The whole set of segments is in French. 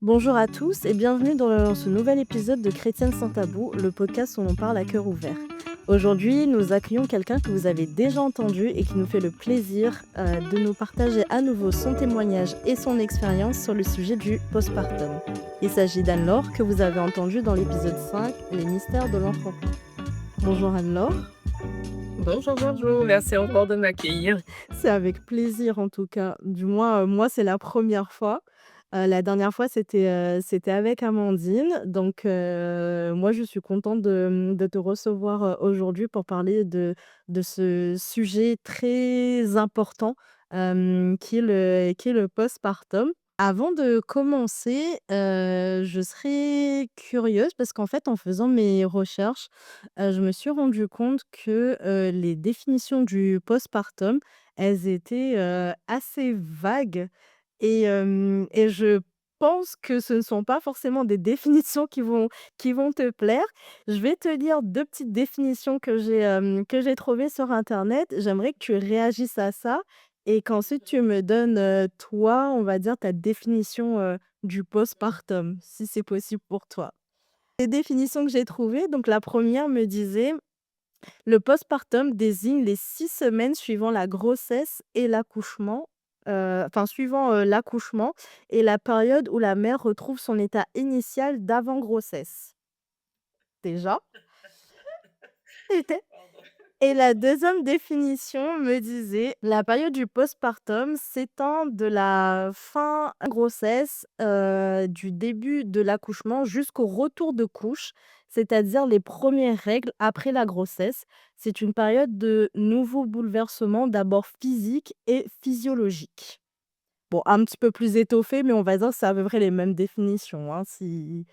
Bonjour à tous et bienvenue dans ce nouvel épisode de Chrétienne sans tabou, le podcast où l'on parle à cœur ouvert. Aujourd'hui, nous accueillons quelqu'un que vous avez déjà entendu et qui nous fait le plaisir de nous partager à nouveau son témoignage et son expérience sur le sujet du postpartum. Il s'agit d'Anne-Laure que vous avez entendu dans l'épisode 5, Les mystères de l'enfantement. Bonjour Anne-Laure. Bonjour, bonjour, merci encore de m'accueillir. C'est avec plaisir en tout cas. Du moins, moi, c'est la première fois. La dernière fois, c'était avec Amandine. Donc, moi, je suis contente de te recevoir, aujourd'hui pour parler de ce sujet très important, qui est le postpartum. Avant de commencer, je serais curieuse parce qu'en fait, en faisant mes recherches, je me suis rendue compte que, les définitions du postpartum, elles étaient, assez vagues et je pense que ce ne sont pas forcément des définitions qui vont te plaire. Je vais te lire 2 petites définitions que j'ai trouvées sur internet. J'aimerais que tu réagisses à ça et qu'ensuite tu me donnes, toi, on va dire ta définition, du postpartum, si c'est possible pour toi. Les définitions que j'ai trouvées, donc la première me disait: «Le postpartum désigne les 6 semaines suivant la grossesse et l'accouchement, suivant, l'accouchement et la période où la mère retrouve son état initial d'avant-grossesse». Déjà. Et la deuxième définition me disait: «La période du postpartum s'étend de la fin grossesse, du début de l'accouchement jusqu'au retour de couche, c'est-à-dire les premières règles après la grossesse. C'est une période de nouveaux bouleversements, d'abord physiques et physiologiques». Bon, un petit peu plus étoffé, mais on va dire que c'est à peu près les mêmes définitions, hein, si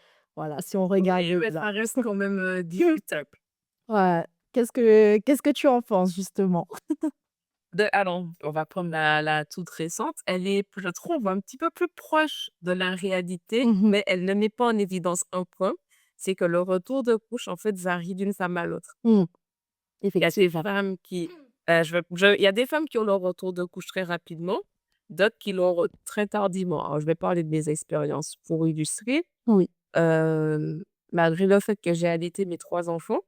on regarde Oui, mais bien. ça reste quand même, discutable. Ouais. Qu'est-ce que tu en penses justement? Alors, on va prendre la toute récente. Elle est, je trouve, un petit peu plus proche de la réalité, Mmh. mais elle ne met pas en évidence un point, c'est que le retour de couche, en fait, varie d'une femme à l'autre. Mmh. Il y a des Effectivement. femmes qui, il y a des femmes qui ont leur retour de couche très rapidement, d'autres qui l'ont très tardivement. Alors, je vais parler de mes expériences pour illustrer. Oui. Malgré le fait que j'ai allaité mes 3 enfants,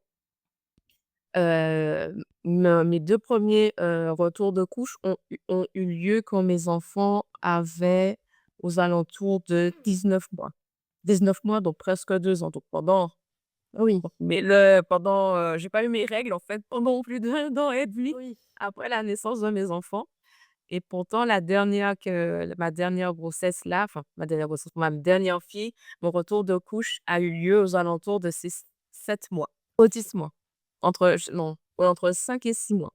mes 2 premiers retours de couche ont eu lieu quand mes enfants avaient aux alentours de 19 mois. 19 mois, donc presque 2 ans. Donc Oui. j'ai pas eu mes règles, en fait, pendant plus d'1 an et demi Oui. après la naissance de mes enfants. Et pourtant la dernière que ma dernière grossesse là, enfin ma dernière grossesse, ma dernière fille, mon retour de couche a eu lieu aux alentours de ces 7 mois, 10 mois. Non, ouais, entre 5 et 6 mois.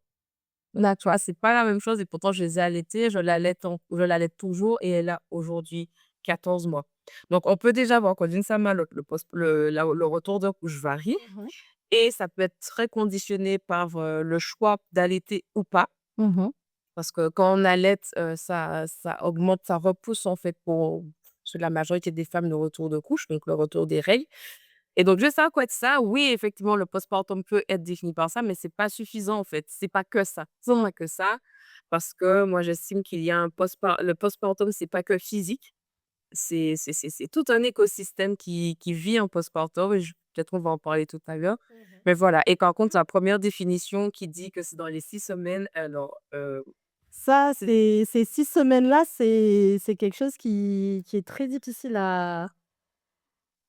Là, tu vois, c'est pas la même chose et pourtant je les ai allaités, je l'allaite toujours et elle a aujourd'hui 14 mois. Donc on peut déjà voir que d'une femme à l'autre, le retour de couche varie Mmh. et ça peut être très conditionné par, le choix d'allaiter ou pas. Mmh. Parce que quand on allaite, ça augmente, ça repousse en fait pour chez la majorité des femmes le retour de couche, donc le retour des règles et donc juste à côté de ça, oui, effectivement, le postpartum peut être défini par ça, mais c'est pas suffisant en fait. C'est pas que ça. C'est pas que ça, parce que moi j'estime qu'il y a le postpartum, c'est pas que physique, c'est tout un écosystème qui vit en postpartum et peut-être on va en parler tout à l'heure. Mmh. Mais voilà et par contre, la première définition qui dit que c'est dans les 6 semaines, alors, Ça, c'est ces 6 semaines-là, c'est quelque chose qui est très difficile à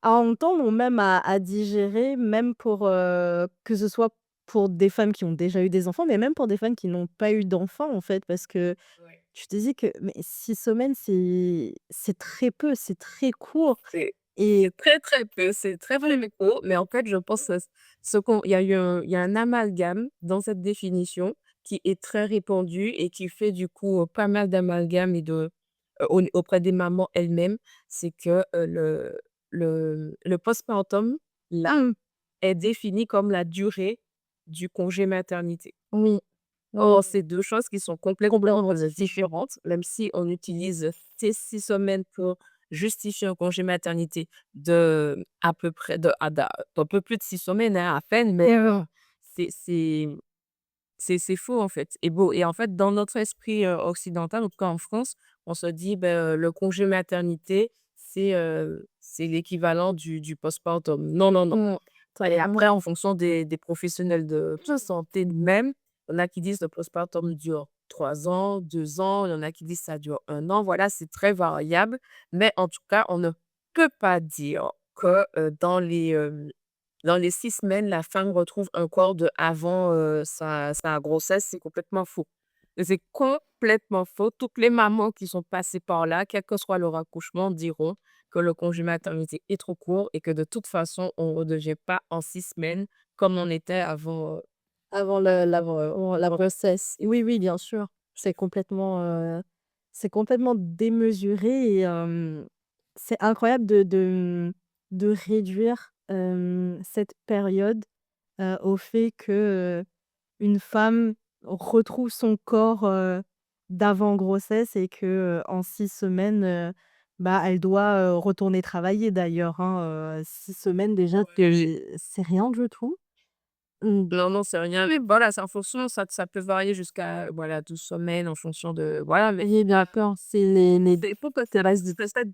entendre ou même à digérer, même pour, que ce soit pour des femmes qui ont déjà eu des enfants, mais même pour des femmes qui n'ont pas eu d'enfants, en fait. Parce que ouais, tu te dis que mais 6 semaines, c'est très peu, c'est très court c'est et c'est très, très peu, c'est très, très peu, mais en fait, je pense que ce qu'on il y a un amalgame dans cette définition qui est très répandu et qui fait du coup, pas mal d'amalgames et auprès des mamans elles-mêmes. C'est que, le postpartum, là, mmh, est défini comme la durée du congé maternité. oui, oui, Or, c'est 2 choses qui sont complètement différentes, même si on utilise ces 6 semaines pour justifier un congé maternité de à peu près d'un peu plus de 6 semaines, hein, à peine, mais c'est c'est c'est faux, en fait et en fait, dans notre esprit, occidental, en tout cas en France, on se dit: «Beh, le congé maternité, c'est l'équivalent du postpartum. Non, non, non. Mmh. Et Totalement. après, en fonction des professionnels de santé même, il y en a qui disent le postpartum dure 3 ans, 2 ans, il y en a qui disent ça dure 1 an. Voilà, c'est très variable, mais en tout cas, on ne peut pas dire que, dans les 6 semaines, la femme retrouve un corps de avant, sa grossesse. C'est complètement faux. C'est complètement faux. Toutes les mamans qui sont passées par là, quel que soit leur accouchement, diront que le congé maternité est trop court et que de toute façon, on ne redevient pas en 6 semaines comme on était avant, Avant la grossesse. Oui, oui, bien sûr. C'est complètement démesuré et c'est incroyable de réduire, cette période, au fait que, une femme retrouve son corps, d'avant grossesse et que, en 6 semaines, bah, elle doit, retourner travailler d'ailleurs, hein, 6 semaines déjà c'est rien du tout. Mmh. non, non, c'est rien, mais voilà, c'est en fonction, ça peut varier jusqu'à, voilà, 12 semaines en fonction de voilà, mais Oui, d'accord, c'est les c'est faut que ça reste cette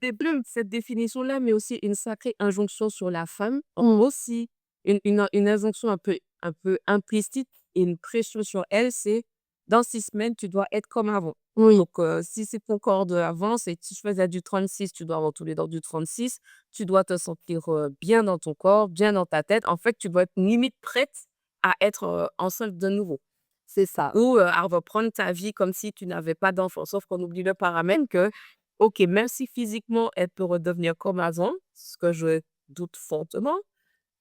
cette définition-là, mais aussi une sacrée injonction sur la femme, mmh, aussi une injonction un peu implicite et une pression sur elle, c'est: «Dans 6 semaines, tu dois être comme avant». oui, Donc si c'est ton corps d'avant, c'est si je faisais du 36, tu dois avoir tous les dents du 36, tu dois te sentir, bien dans ton corps, bien dans ta tête. En fait, tu dois être limite prête à être, enceinte de nouveau. c'est ça. Ou, à reprendre ta vie comme si tu n'avais pas d'enfant. Sauf qu'on oublie le paramètre que, OK, même si physiquement elle peut redevenir comme avant, ce que je doute fortement,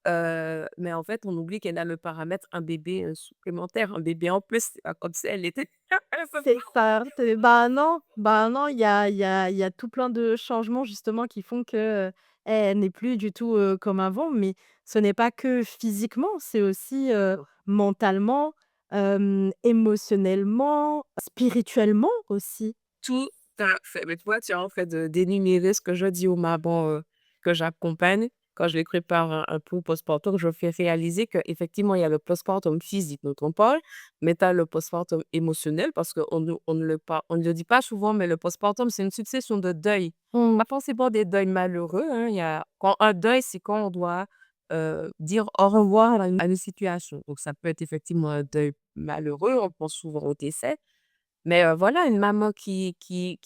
mais en fait, on oublie qu'elle a le paramètre un bébé, supplémentaire, un bébé en plus. C'est pas comme si elle était elle peut C'est ça, c'est bah, non, il y a tout plein de changements justement qui font que, elle n'est plus du tout, comme avant, mais ce n'est pas que physiquement, c'est aussi, mentalement, émotionnellement, spirituellement aussi. tout à fait. Mais tu vois, tu es en train d'énumérer ce que je dis aux mamans, que j'accompagne. Quand je les prépare un peu au postpartum, je fais réaliser qu'effectivement, il y a le postpartum physique dont on parle, mais tu as le postpartum émotionnel parce qu'on ne le dit pas souvent, mais le postpartum, c'est une succession de deuils. Mmh. Pas forcément des deuils malheureux, hein, il y a quand un deuil, c'est quand on doit, dire au revoir à une situation. Donc ça peut être effectivement un deuil malheureux, on pense souvent au décès, mais voilà, une maman qui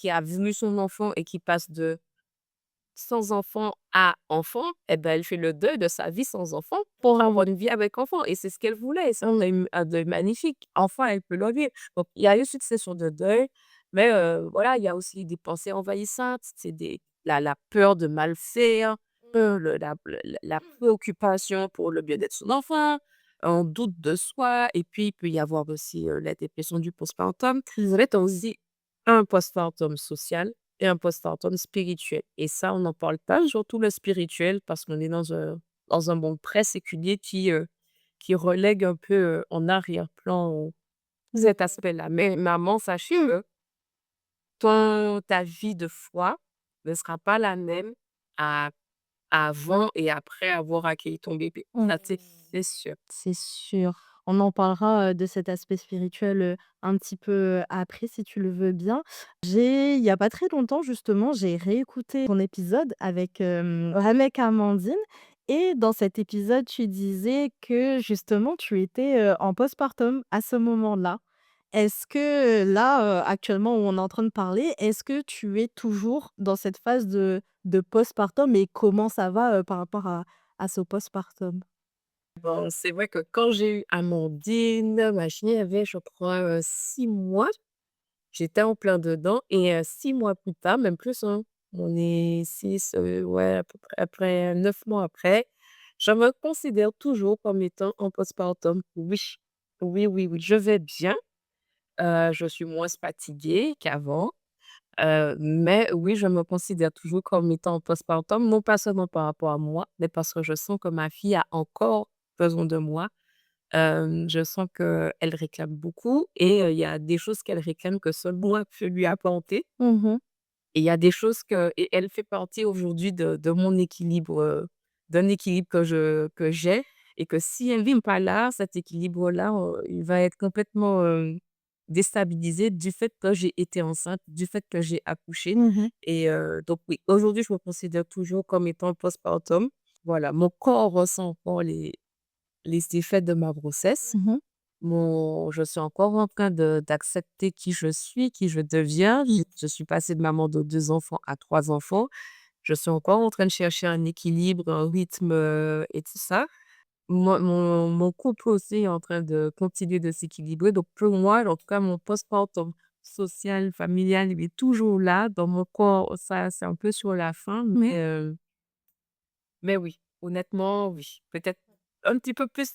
a vu son enfant et qui passe de sans enfant à enfant, et ben, elle fait le deuil de sa vie sans enfant pour Mmh. avoir une vie avec enfant et c'est ce qu'elle voulait et c'est un deuil magnifique. Enfin, elle peut le vivre. Donc il y a eu cette session de deuil, mais voilà, il y a aussi des pensées envahissantes, c'est la peur de mal faire, la préoccupation pour le bien-être de son enfant, un doute de soi et puis il peut y avoir aussi, la dépression du postpartum. En fait, on se dit un postpartum social et un postpartum spirituel et ça, on n'en parle pas, surtout le spirituel parce qu'on est dans un monde très séculier qui relègue un peu, en arrière-plan, cet aspect-là. Mais maman, sachez que ta vie de foi ne sera pas la même à avant et après avoir accueilli ton bébé. Mmh. Ça, c'est sûr. C'est sûr. On en parlera, de cet aspect spirituel, un petit peu, après si tu le veux bien. Il y a pas très longtemps justement, j'ai réécouté ton épisode avec Amandine et dans cet épisode, tu disais que justement tu étais, en postpartum à ce moment-là. Est-ce que, là, actuellement où on est en train de parler, est-ce que tu es toujours dans cette phase de postpartum et comment ça va, par rapport à ce postpartum? Bon, c'est vrai que quand j'ai eu Amandine, ma chérie avait, je crois, 6 mois. J'étais en plein dedans et 6 mois plus tard, même plus, hein, on est 6, ouais, à peu près après 9 mois après, je me considère toujours comme étant en postpartum. Oui, oui, oui, oui, je vais bien, je suis moins fatiguée qu'avant, mais oui, je me considère toujours comme étant en postpartum, non pas seulement par rapport à moi, mais parce que je sens que ma fille a encore besoin de moi. Je sens qu'elle réclame beaucoup et il y a des choses qu'elle réclame que seul moi peux lui apporter Mmh. et il y a des choses que et elle fait partie aujourd'hui de mon équilibre, d'un équilibre que j'ai et que si elle vient pas là, cet équilibre-là, il va être complètement, déstabilisée du fait que j'ai été enceinte, du fait que j'ai accouché Mmh. et donc oui, aujourd'hui, je me considère toujours comme étant postpartum. Voilà, mon corps ressent encore les effets de ma grossesse. Mmh. Je suis encore en train d'accepter qui je suis, qui je deviens. Je suis passée de maman de 2 enfants à 3 enfants. Je suis encore en train de chercher un équilibre, un rythme, et tout ça. Mon couple aussi est en train de continuer de s'équilibrer. Donc pour moi, en tout cas, mon postpartum social, familial, il est toujours là. Dans mon corps, ça, c'est un peu sur la fin, mais oui, honnêtement, oui. Peut-être un petit peu plus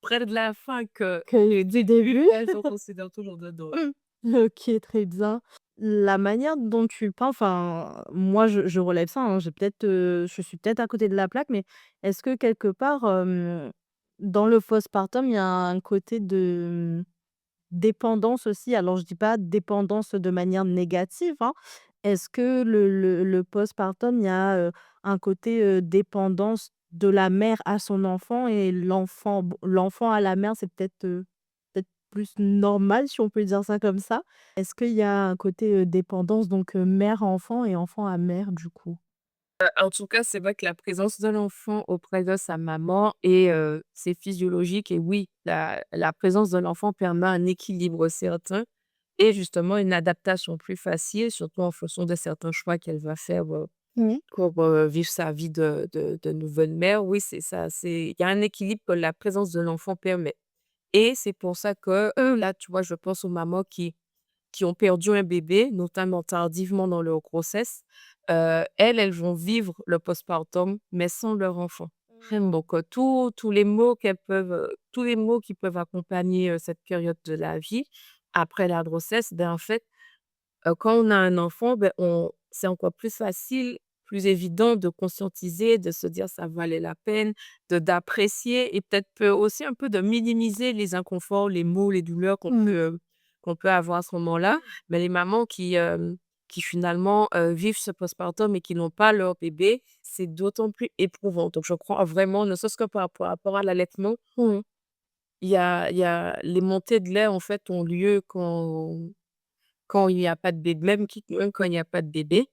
près de la fin que Que du du début, début? mais je considère toujours dedans. OK, très bien. La manière dont tu parles, enfin, moi, je relève ça, hein, je suis peut-être à côté de la plaque, mais est-ce que quelque part, dans le postpartum, il y a un côté de dépendance aussi? Alors je dis pas dépendance de manière négative, hein. Est-ce que le postpartum, il y a, un côté, dépendance de la mère à son enfant et l'enfant à la mère, c'est peut-être plus normal si on peut dire ça comme ça? Est-ce qu'il y a un côté, dépendance donc, mère à enfant et enfant à mère du coup? En tout cas, c'est vrai que la présence de l'enfant auprès de sa maman et c'est physiologique et oui, la présence de l'enfant permet un équilibre certain et justement une adaptation plus facile, surtout en fonction de certains choix qu'elle va faire, Mmh. pour, vivre sa vie de nouvelle mère. Oui, c'est ça, il y a un équilibre que la présence de l'enfant permet et c'est pour ça que, là, tu vois, je pense aux mamans qui ont perdu un bébé, notamment tardivement dans leur grossesse, elles vont vivre le postpartum, mais sans leur enfant. Donc, tous les maux qui peuvent accompagner, cette période de la vie après la grossesse, ben, en fait, quand on a un enfant, ben, on c'est encore plus facile, plus évident de conscientiser, de se dire: «Ça valait la peine», d'apprécier et peut-être aussi un peu de minimiser les inconforts, les maux, les douleurs Mmh. qu'on peut avoir à ce moment-là. Mais les mamans qui finalement, vivent ce postpartum et qui n'ont pas leur bébé, c'est d'autant plus éprouvant. Donc je crois vraiment, ne serait-ce que par rapport à l'allaitement, Mmh. il y a les montées de lait, en fait, ont lieu quand il y a pas de bébé, même quand il y a pas de bébé,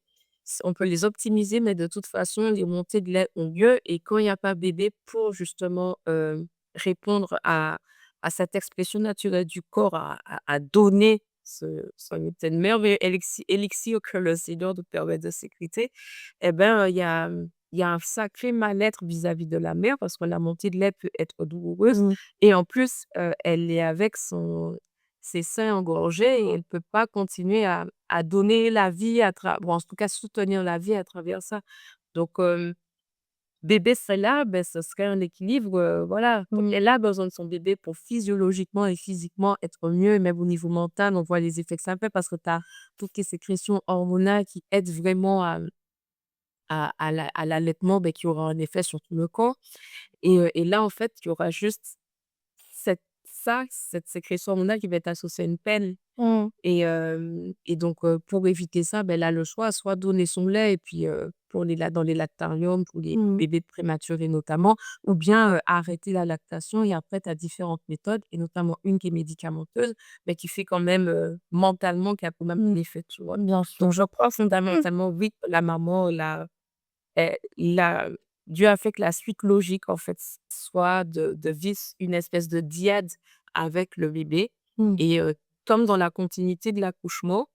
on peut les optimiser, mais de toute façon, les montées de lait ont lieu et quand il y a pas bébé, pour justement, répondre à cette expression naturelle du corps à donner ce gluten merveilleux élixir que le Seigneur nous permet de sécréter et ben, il y a un sacré mal-être vis-à-vis de la mère parce que la montée de lait peut être douloureuse Mmh. et en plus, elle est avec ses seins engorgés et elle peut pas continuer à donner la vie en tout cas soutenir la vie à travers ça. Donc bébé serait là, ben, ce serait un équilibre, voilà. Mmh. Elle a besoin de son bébé pour physiologiquement et physiquement être mieux, même au niveau mental, on voit les effets que ça fait parce que tu as toutes les sécrétions hormonales qui aident vraiment à l'allaitement, beh, qui aura un effet sur tout le corps et là, en fait, il y aura juste cette sécrétion hormonale qui va être associée à une peine Mmh. et donc pour éviter ça, ben, elle a le choix, soit donner son lait et puis, pour dans les lactariums, pour les Mmh. bébés prématurés notamment, ou bien, arrêter la lactation et après tu as différentes méthodes et notamment une qui est médicamenteuse, mais qui fait quand même, mentalement qui a quand même Mmh. un effet, tu vois? Bien sûr. Donc je crois fondamentalement, oui, que la maman, la Dieu a fait que la suite logique, en fait, soit de vivre une espèce de dyade avec le bébé Mmh. et comme dans la continuité de l'accouchement,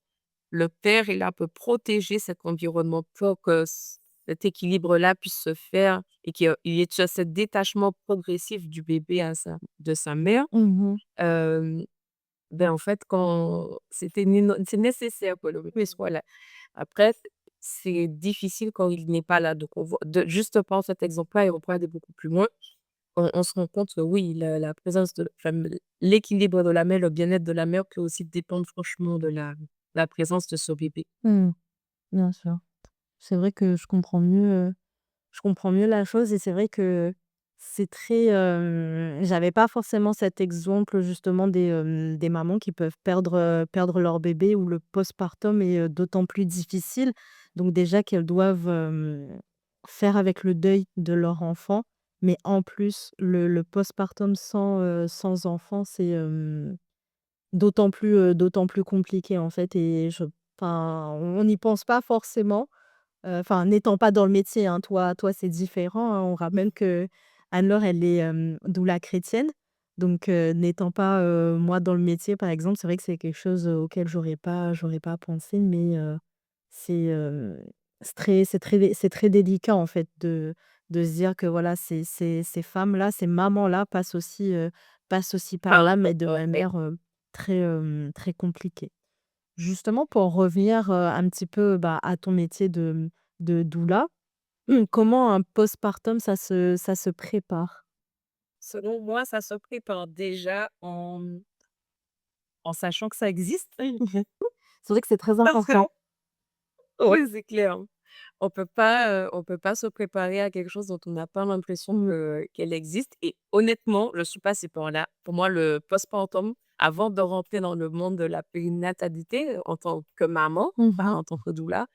le père est là pour protéger cet environnement pour que cet équilibre-là puisse se faire et qu'il y ait ce détachement progressif du bébé de sa mère. Mmh mh. Hem, ben, en fait, quand c'est nécessaire que le bébé soit là. Après, c'est difficile quand il n'est pas là. Donc on voit juste prendre cet exemple-là et on peut aller beaucoup plus loin. On se rend compte que oui, la présence l'équilibre de la mère, le bien-être de la mère peut aussi dépendre franchement de la présence de ce bébé. Mmh. Bien sûr. C'est vrai que je comprends mieux la chose et c'est vrai que c'est très, j'avais pas forcément cet exemple justement des mamans qui peuvent perdre leur bébé où le postpartum est, d'autant plus difficile. Donc déjà qu'elles doivent, faire avec le deuil de leur enfant, mais en plus le postpartum sans enfant, c'est, d'autant plus compliqué, en fait et on n'y pense pas forcément. Enfin, n'étant pas dans le métier, hein, toi, c'est différent, hein. On rappelle que Anne-Laure, elle est, doula chrétienne, donc n'étant pas, moi, dans le métier, par exemple, c'est vrai que c'est quelque chose, auquel j'aurais pas pensé, mais c'est, c'est très délicat, en fait, de se dire que, voilà, ces femmes-là, ces mamans-là passent aussi par là, mais de Ouais. manière, très compliquée. Justement, pour revenir, un petit peu, bah, à ton métier de doula, comment un postpartum ça se prépare? Selon moi, ça se prépare déjà en sachant que ça existe. C'est vrai que c'est très Parce que important. oui, c'est clair. On peut pas se préparer à quelque chose dont on n'a pas l'impression qu'elle existe et honnêtement, je suis passée par là. Pour moi, le postpartum, avant de rentrer dans le monde de la périnatalité, en tant que maman, pas Mmh. en tant que doula,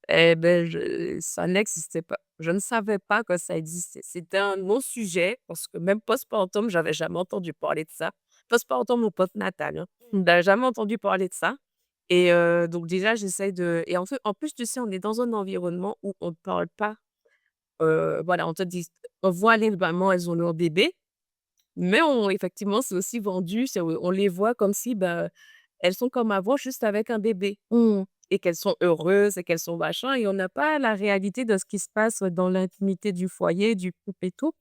et beh, je ça n'existait pas. Je ne savais pas que ça existait. C'était un non-sujet parce que même postpartum, j'avais jamais entendu parler de ça. Postpartum ou postnatal, hein. J'avais jamais entendu parler de ça et donc déjà, j'essaye de et en fait, en plus, tu sais, on est dans un environnement où on ne parle pas, voilà, on te dit on voit les mamans, elles ont leur bébé, mais on effectivement, c'est aussi vendu, c'est on les voit comme si, bah, elles sont comme avant, juste avec un bébé Mmh. et qu'elles sont heureuses et qu'elles sont machin et on n'a pas la réalité de ce qui se passe dans l'intimité du foyer, du couple et tout,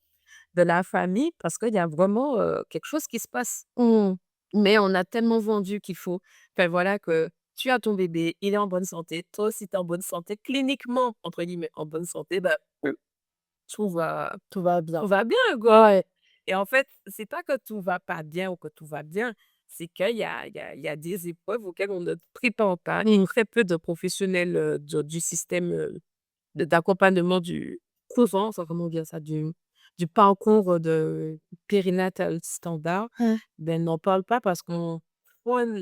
de la famille parce qu'il y a vraiment, quelque chose qui se passe. Mmh. Mais on a tellement vendu qu'il faut enfin voilà, que tu as ton bébé, il est en bonne santé, toi aussi tu es en bonne santé, «cliniquement» entre guillemets, en bonne santé, bah, tout va Tout va tout bien. va bien, quoi. Ouais. Et en fait, c'est pas que tout va pas bien ou que tout va bien, c'est qu'il y a des épreuves auxquelles on ne prépare pas. Très peu de professionnels, du système, d'accompagnement du couvent, enfin, comment dire ça? Du parcours, de périnatal standard, Mmh. ben, n'en parle pas parce qu'on prône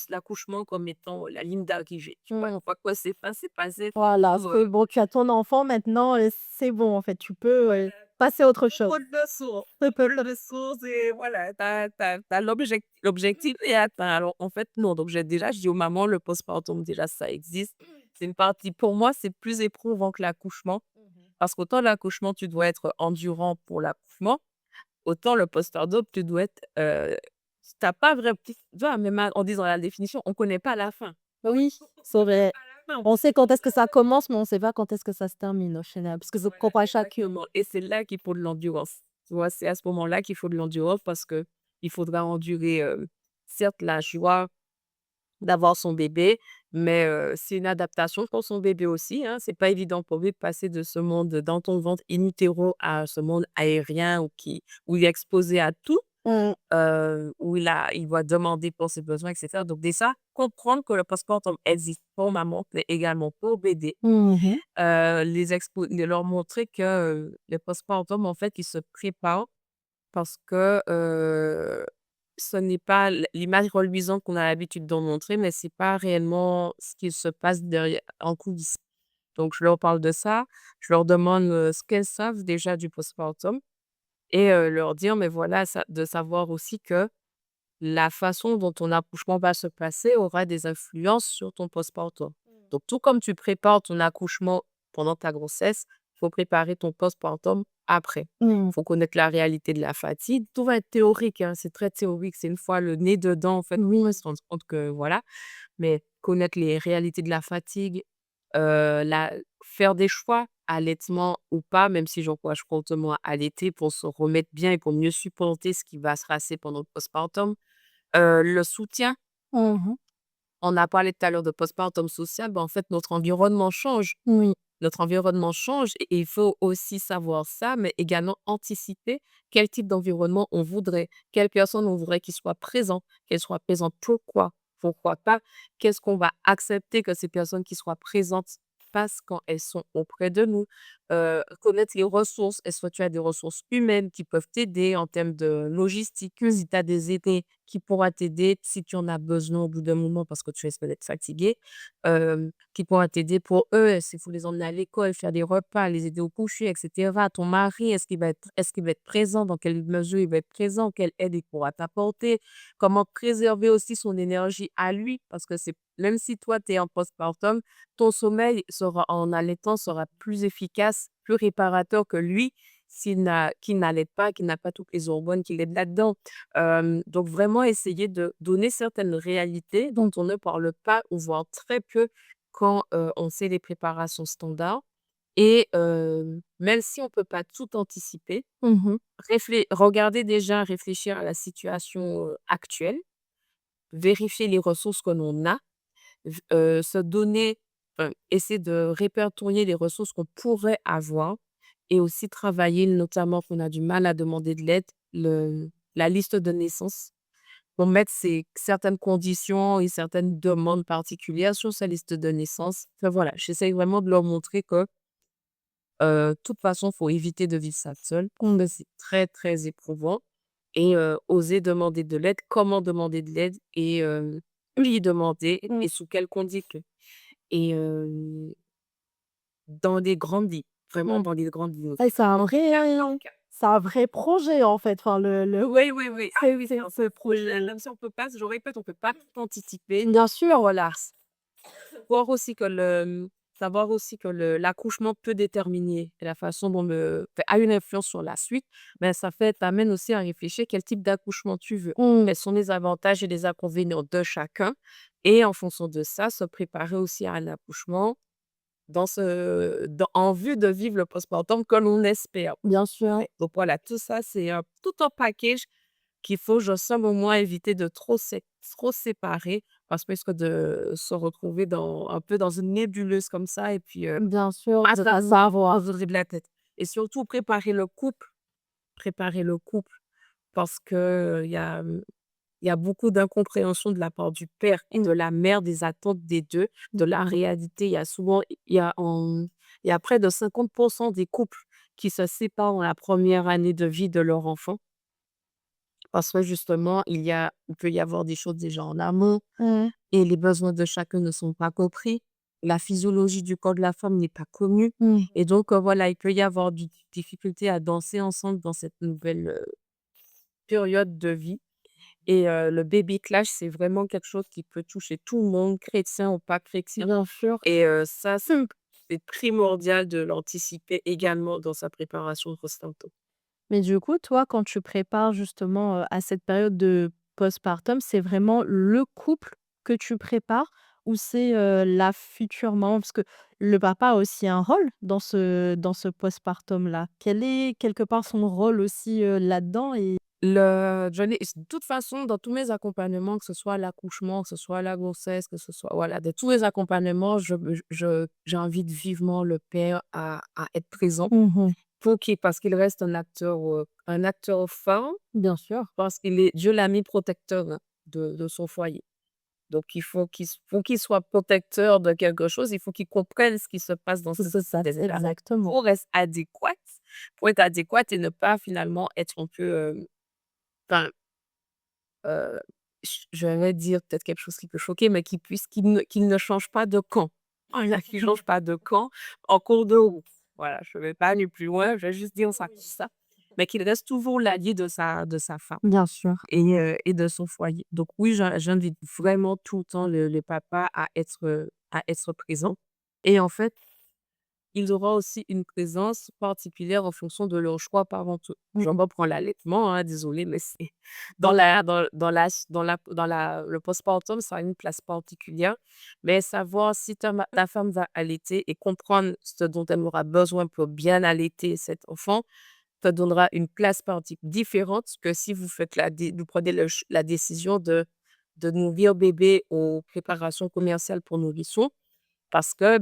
l'accouchement comme étant la ligne d'arrivée. Tu vois? Mmh. Une fois que c'est passé, Voilà, c'est bon, tu as ton enfant maintenant, c'est bon, en fait, tu peux, passer à autre chose. Faut le source et voilà, tu as l'objectif est atteint. Alors, en fait, non. Donc je dis aux mamans, le postpartum, déjà, ça existe. C'est une partie pour moi, c'est plus éprouvant que l'accouchement parce qu'autant l'accouchement, tu dois être endurant pour l'accouchement, autant le postpartum, tu dois être, tu pas vrai tu vois, même en disant la définition, on connaît pas la fin. Oui, c'est vrai. À la fin. On sait quand est-ce que ça commence, mais on sait pas quand est-ce que ça se termine au final, parce que c'est Voilà, propre à chacune. exactement et c'est là qu'il faut de l'endurance. Tu vois? C'est à ce moment-là qu'il faut de l'endurance parce que il faudra endurer, certes la joie d'avoir son bébé, mais c'est une adaptation pour son bébé aussi, hein. C'est pas évident pour lui de passer de ce monde dans ton ventre in utero à ce monde aérien où il est exposé à tout, Mmh. où il va demander pour ses besoins et cetera. Donc déjà, comprendre que le postpartum existe pour maman, mais également pour bébé. Mmh mh. De leur montrer que, le postpartum, en fait, il se prépare parce que, ce n'est pas l'image reluisante qu'on a l'habitude d'en montrer, mais c'est pas réellement ce qui se passe derrière en coulisses. Donc je leur parle de ça, je leur demande, ce qu'elles savent déjà du postpartum et leur dire: «Mais voilà, ça» de savoir aussi que la façon dont ton accouchement va se passer aura des influences sur ton postpartum. Donc, tout comme tu prépares ton accouchement pendant ta grossesse, il faut préparer ton postpartum après. Mmh. Il faut connaître la réalité de la fatigue. Tout va être théorique, hein, c'est très théorique. C'est une fois le nez dedans, en fait, qu'on va Oui. se rendre compte que voilà. Mais connaître les réalités de la fatigue, faire des choix, allaitement ou pas, même si j'encourage fortement à allaiter pour se remettre bien et pour mieux supporter ce qui va se passer pendant le postpartum. Le soutien, Mmh mh. on a parlé tout à l'heure de postpartum social, en fait, notre environnement change. Oui. Notre environnement change et il faut aussi savoir ça, mais également anticiper quel type d'environnement on voudrait, quelle personne on voudrait qu'il soit présent, qu'elle soit présente pourquoi, pourquoi pas, qu'est-ce qu'on va accepter que ces personnes qui soient présentes passe quand elles sont auprès de nous. Connaître les ressources. Est-ce que tu as des ressources humaines qui peuvent t'aider en termes de logistique? Si tu as des aînés, qui pourra t'aider si tu en as besoin au bout d'un moment parce que tu risques d'être fatigué, qui pourra t'aider pour eux, s'il faut les emmener à l'école, faire des repas, les aider au coucher et cetera. Ton mari, est-ce qu'il va être présent? Dans quelle mesure il va être présent? Quelle aide il pourra t'apporter? Comment préserver aussi son énergie à lui? Parce que c'est même si toi, tu es en postpartum, ton sommeil sera en allaitant sera plus efficace, plus réparateur que lui qui n'allait pas, qui n'a pas toutes les hormones qui l'aident là-dedans. Donc vraiment essayer de donner certaines réalités dont on ne parle pas ou voire très peu quand, on sait les préparations standards et même si on peut pas tout anticiper, Mmh. regarder déjà, réfléchir à la situation, actuelle, vérifier les ressources que l'on a, se donner essayer de répertorier les ressources qu'on pourrait avoir et aussi travailler notamment qu'on a du mal à demander de l'aide, la liste de naissance pour mettre certaines conditions et certaines demandes particulières sur sa liste de naissance. Enfin voilà, j'essaye vraiment de leur montrer que, toute façon, faut éviter de vivre ça seul, que c'est très, très éprouvant et oser demander de l'aide, comment demander de l'aide et lui demander Mmh. et sous quelles conditions et dans des grandes lignes, vraiment Mmh. dans les grandes lignes. Ouais, Donc cas par cas. c'est un vrai projet, en fait, enfin le Oui, oui, oui. Ah oui, oui, c'est un peu projet, même si on peut pas je répète, on peut pas tout anticiper. bien sûr. Voilà. Voir aussi que savoir aussi que l'accouchement peut déterminer la façon dont a une influence sur la suite, mais ça t'amène aussi à réfléchir quel type d'accouchement tu veux. Mmh. Quels sont les avantages et les inconvénients de chacun et en fonction de ça, se préparer aussi à un accouchement en vue de vivre le postpartum que l'on espère. Bien sûr. Donc voilà, tout ça, c'est tout un package qu'il faut, je somme au moins éviter de trop séparer parce que risque de se retrouver un peu dans une nébuleuse comme ça et puis, Bien sûr, pas de pas savoir. se de la tête et surtout préparer le couple parce que, il y a beaucoup d'incompréhension de la part du père et Mmh. de la mère des attentes des 2 de la Mmh. réalité. Il y a près de 50 des couples qui se séparent dans la première année de vie de leur enfant. Parce que justement, il peut y avoir des choses déjà en amont Mmh. et les besoins de chacun ne sont pas compris. La physiologie du corps de la femme n'est pas connue Mmh. et donc, voilà, il peut y avoir du difficulté à danser ensemble dans cette nouvelle, période de vie et le baby clash, c'est vraiment quelque chose qui peut toucher tout le monde, chrétien ou pas chrétien Bien sûr. et ça, c'est primordial de l'anticiper également dans sa préparation postpartum. Mais du coup, toi, quand tu prépares justement, à cette période de postpartum, c'est vraiment le couple que tu prépares ou c'est, la future maman? Parce que le papa a aussi un rôle dans ce postpartum-là. Quel est quelque part son rôle aussi, là-dedans et De toute façon, dans tous mes accompagnements, que ce soit l'accouchement, que ce soit la grossesse, que ce soit voilà, de tous les accompagnements, j'invite vivement le père à être présent mmh. parce qu'il reste un acteur phare, Bien sûr. parce qu'il est Dieu l'a mis protecteur, hein, de son foyer. Donc il faut qu'il soit protecteur de quelque chose, il faut qu'il comprenne ce qui se passe dans ce C'est ça, là exactement. pour être adéquate et ne pas finalement être un peu, enfin Heu, je vais dire peut-être quelque chose qui peut choquer, mais qu'il ne change pas de camp. Voilà, qu'il change pas de camp en cours de route. Voilà, je ne vais pas aller plus loin, je vais juste dire ça comme ça, mais qu'il reste toujours l'allié de sa femme Bien sûr. et de son foyer. Donc oui, j'invite vraiment tout le temps le papa à être présent et en fait ils auront aussi une présence particulière en fonction de leurs choix parentaux. Mmh. Je reprends l'allaitement, hein, désolée, mais c'est dans le postpartum, ça a une place particulière, mais savoir si ta femme va allaiter et comprendre ce dont elle aura besoin pour bien allaiter cet enfant, te donnera une place différente que si vous prenez la décision de nourrir bébé aux préparations commerciales pour nourrissons parce que,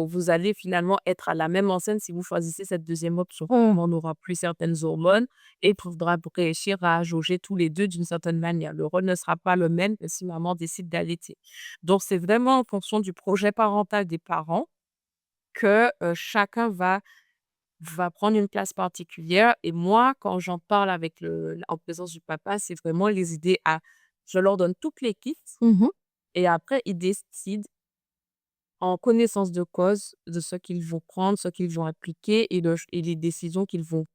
vous allez finalement être à la même enseigne si vous choisissez cette deuxième option. Mmh. On n'aura plus certaines hormones et il faudra réussir à jauger tous les 2 d'une certaine manière. Le rôle ne sera pas le même que si maman décide d'allaiter. Donc c'est vraiment en fonction du projet parental des parents que, chacun va prendre une place particulière et moi, quand j'en parle avec en présence du papa, c'est vraiment les idées à je leur donne toutes les pistes Mmh. et après ils décident en connaissance de cause de ce qu'ils vont prendre, ce qu'ils vont appliquer et les décisions qu'ils vont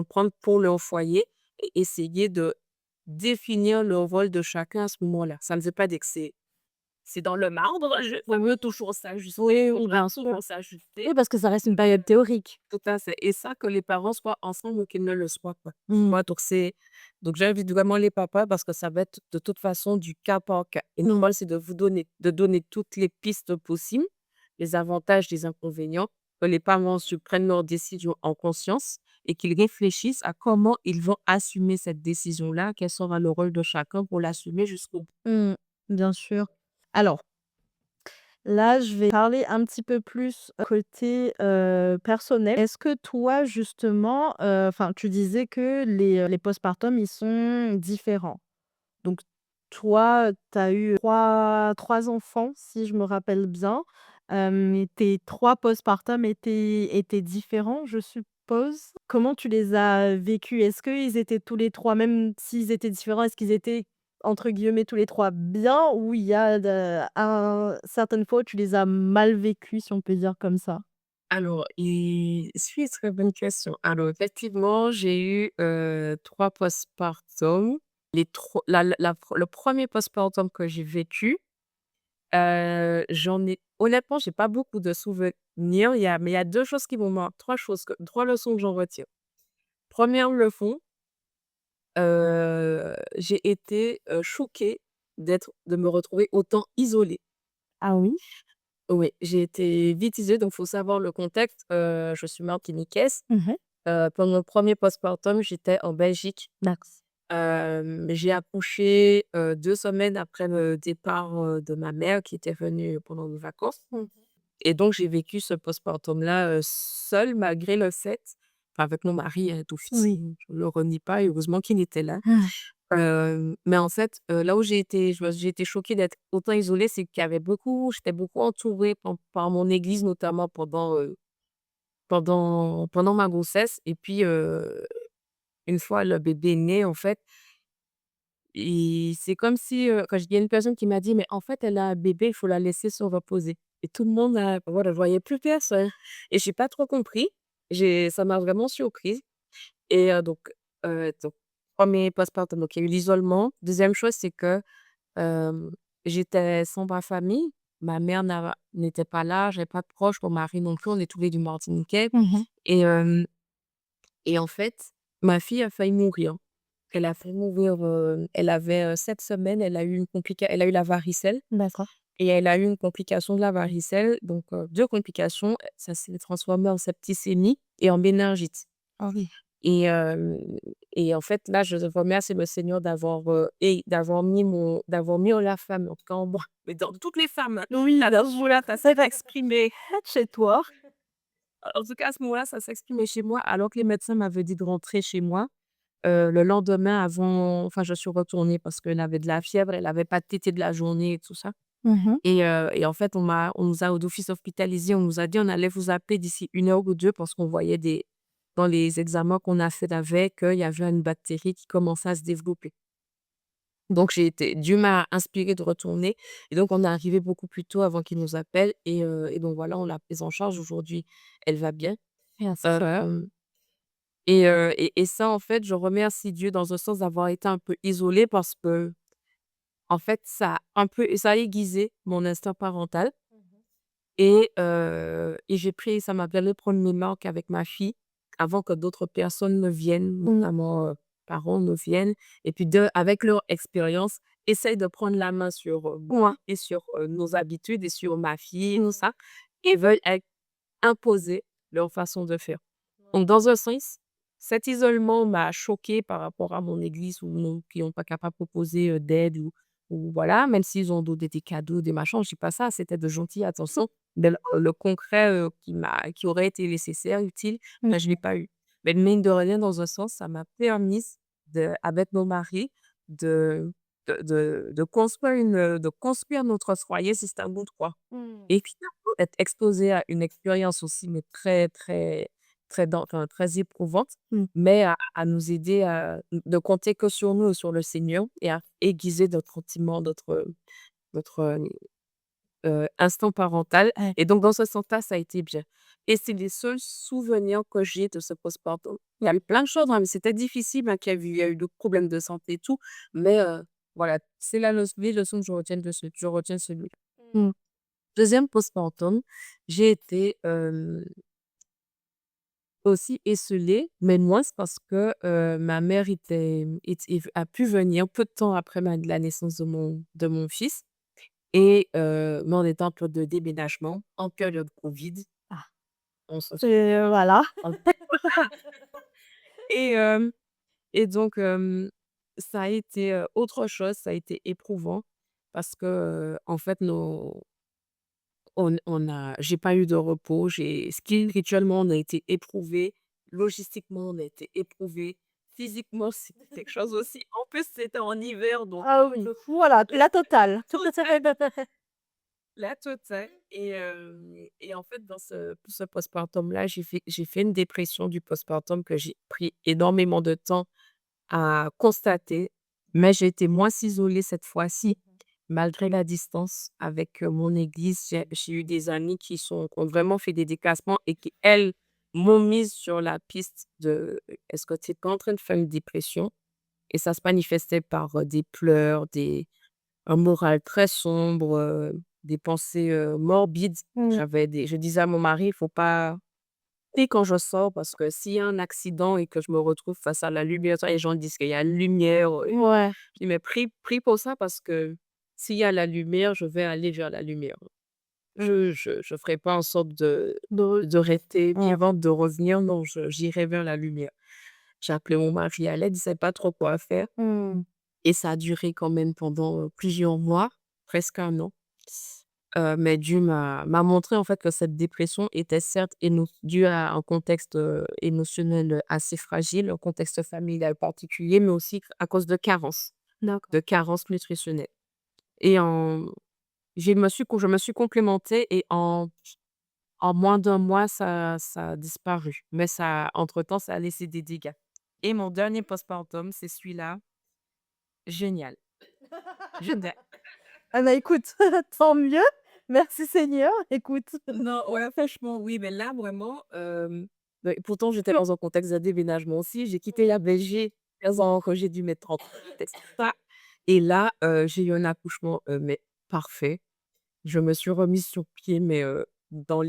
prendre pour leur foyer et essayer de définir le rôle de chacun à ce moment-là. Ça ne veut pas dire que c'est dans le marbre, je veux toujours s'ajuster, on va souvent s'ajuster. Oui, parce que ça reste une période théorique. Tout à fait et ça, que les parents soient ensemble ou qu'ils ne le soient pas. Mmh. Moi, donc j'invite vraiment les papas parce que ça va être de toute façon du cas par cas et notre rôle, c'est de donner toutes les pistes possibles, les avantages, les inconvénients, que les parents se prennent leurs décisions en conscience et qu'ils réfléchissent à comment ils vont assumer cette décision-là, quel sera le rôle de chacun pour l'assumer jusqu'au bout. Mmh. Bien sûr. Alors là, je vais parler un petit peu plus, côté, personnel. Est-ce que toi justement, enfin tu disais que les postpartum, ils sont différents. Donc toi, tu as eu trois enfants si je me rappelle bien, et tes 3 postpartum étaient différents, je suppose? Comment tu les as vécus? Est-ce qu'ils étaient tous les 3, même s'ils étaient différents, est-ce qu'ils étaient entre guillemets «tous les 3 bien» ou il y a certaines fois où tu les as mal vécus, si on peut dire comme ça? Alors c'est une très bonne question. Alors effectivement, j'ai eu, 3 postpartum. Les tro la le 1er postpartum que j'ai vécu, j'en ai honnêtement, j'ai pas beaucoup de souvenirs. Il y a 2 choses qui m'ont mar 3 choses 3 leçons que j'en retiens. Première leçon, j'ai été, choquée de me retrouver autant isolée. Ah oui? Oui, j'ai été vite isolée, donc faut savoir le contexte, je suis martiniquaise. Mmh. Pour mon 1er postpartum, j'étais en Belgique. D'accord. J'ai accouché, 2 semaines après le départ, de ma mère qui était venue pendant nos vacances Mmh. et donc j'ai vécu ce postpartum-là, seule malgré le fait enfin avec mon mari, Oui. d'office, je le renie pas et heureusement qu'il était là. Ah. Mais en fait, là où j'ai été choquée d'être autant isolée, c'est qu'il y avait j'étais beaucoup entourée par mon église notamment pendant ma grossesse et puis, une fois le bébé est né, en fait, c'est comme si, quand il y a une personne qui m'a dit: «Mais en fait, elle a un bébé, il faut la laisser se reposer» et tout le monde a voilà, je voyais plus personne et j'ai pas trop compris. Ça m'a vraiment surprise et donc 1er postpartum, donc il y a eu l'isolement. Deuxième chose, c'est que, j'étais sans ma famille. Ma mère n'était pas là, j'avais pas de proches, mon mari non plus, on est tous les 2 martiniquais Mmh. et et en fait, ma fille a failli mourir. Elle a failli mourir, elle avait, 7 semaines, elle a eu la varicelle D'accord. et elle a eu une complication de la varicelle, donc 2 complications, ça s'est transformé en septicémie et en méningite Ah oui. et hem et en fait, là, je remercie le Seigneur d'avoir mis la femme, en tout cas en moi, mais dans toutes les femmes, hein. Oui. À ce moment-là, ça s'est exprimé. Chez toi? En tout cas, à ce moment-là, ça s'exprimait chez moi alors que les médecins m'avaient dit de rentrer chez moi. Le lendemain enfin, je suis retournée parce qu'elle avait de la fièvre, elle avait pas tété de la journée et tout ça Mmh. et en fait, on nous a d'office hospitalisés. On nous a dit: «On allait vous appeler d'ici 1 heure ou 2 parce qu'on voyait dans les examens qu'on a fait avec, qu'il y avait une bactérie qui commençait à se développer». Donc Dieu m'a inspirée de retourner et donc on est arrivé beaucoup plus tôt avant qu'ils nous appellent et donc voilà, on l'a prise en charge. Aujourd'hui, elle va bien. Bien sûr. Hem et ça, en fait, je remercie Dieu dans un sens d'avoir été un peu isolée parce que en fait, ça a aiguisé mon instinct parental et ça m'a permis de prendre mes marques avec ma fille avant que d'autres personnes ne viennent, notamment, parents ne viennent et puis avec leur expérience, essayent de prendre la main sur, moi et sur, nos habitudes et sur ma fille et tout ça et veulent imposer leur façon de faire. Donc dans un sens, cet isolement m'a choquée par rapport à mon église où non qui ont pas capable de proposer, d'aide ou ou voilà, même s'ils ont donné des cadeaux, des machins, je dis pas ça, c'était de gentilles attentions, mais le concret, qui aurait été nécessaire, utile, Mmh. je l'ai pas eu. Mais mine de rien, dans un sens, ça m'a permis avec mon mari de de construire notre foyer, si c'est un bout de quoi. Mmh. Et puis être exposé à une expérience aussi, mais très, très, enfin, très éprouvante, Mmh. mais à nous aider à de compter que sur nous et sur le Seigneur et à aiguiser notre sentiment, notre, instinct parental Ouais. et donc dans ce sens-là, ça a été bien et c'est les seuls souvenirs que j'ai de ce postpartum. Il y a eu plein de choses, hein, mais c'était difficile, hein, il y a eu d'autres problèmes de santé et tout, mais voilà, c'est les leçons que je retiens de ce je retiens celui. Mmh. 2e postpartum, j'ai été, aussi esseulée, mais moins parce que, ma mère a pu venir peu de temps après la naissance de mon fils et mais on était en période de déménagement, en période covid. Ah, On se c'est voilà. on et et donc ça a été, autre chose, ça a été éprouvant parce que, en fait, on a j'ai pas eu de repos, spirituellement, on a été éprouvés, logistiquement, on a été éprouvés, physiquement, c'était quelque chose aussi. En plus, c'était en hiver, donc Ah oui, voilà, la totale. la totale et en fait, dans ce postpartum-là, j'ai fait une dépression du postpartum que j'ai pris énormément de temps à constater, mais j'ai été moins isolée cette fois-ci, malgré la distance avec, mon église. J'ai eu des amis qui ont vraiment fait des déclassements et qui, elles, m'ont mise sur la piste de: «Est-ce que tu es pas en train de faire une dépression?» Et ça se manifestait par, des pleurs, un moral très sombre, des pensées, morbides. Mmh. Je disais à mon mari: «Il faut pas et quand je sors, parce que s'il y a un accident et que je me retrouve face à la lumière, tu vois, les gens disent qu'il y a la lumière, Ouais, je dis: «Mais prie pour ça parce que s'il y a la lumière, je vais aller vers la lumière. Je ferai pas en sorte de de rester mmh. vivante, de revenir, non, j'irai vers la lumière». J'ai appelé mon mari à l'aide, il savait pas trop quoi faire Mmh. et ça a duré quand même pendant, plusieurs mois, presque un an. Mais Dieu m'a montré en fait que cette dépression était certes due à un contexte, émotionnel, assez fragile, un contexte familial particulier, mais aussi à cause D'accord. de carences nutritionnelles et je me suis complémentée et en moins d'un mois, ça a disparu, mais entre-temps, ça a laissé des dégâts et mon dernier postpartum, c'est celui-là, génial. Génial. Ah bah, écoute, tant mieux. Merci Seigneur, écoute. Non, ouais, franchement, oui, mais là, vraiment, pourtant, j'étais dans un contexte de déménagement aussi. J'ai quitté la Belgique 15 ans que j'ai dû mettre en contexte, ça et là, j'ai eu un accouchement, mais parfait. Je me suis remise sur pied, mais dans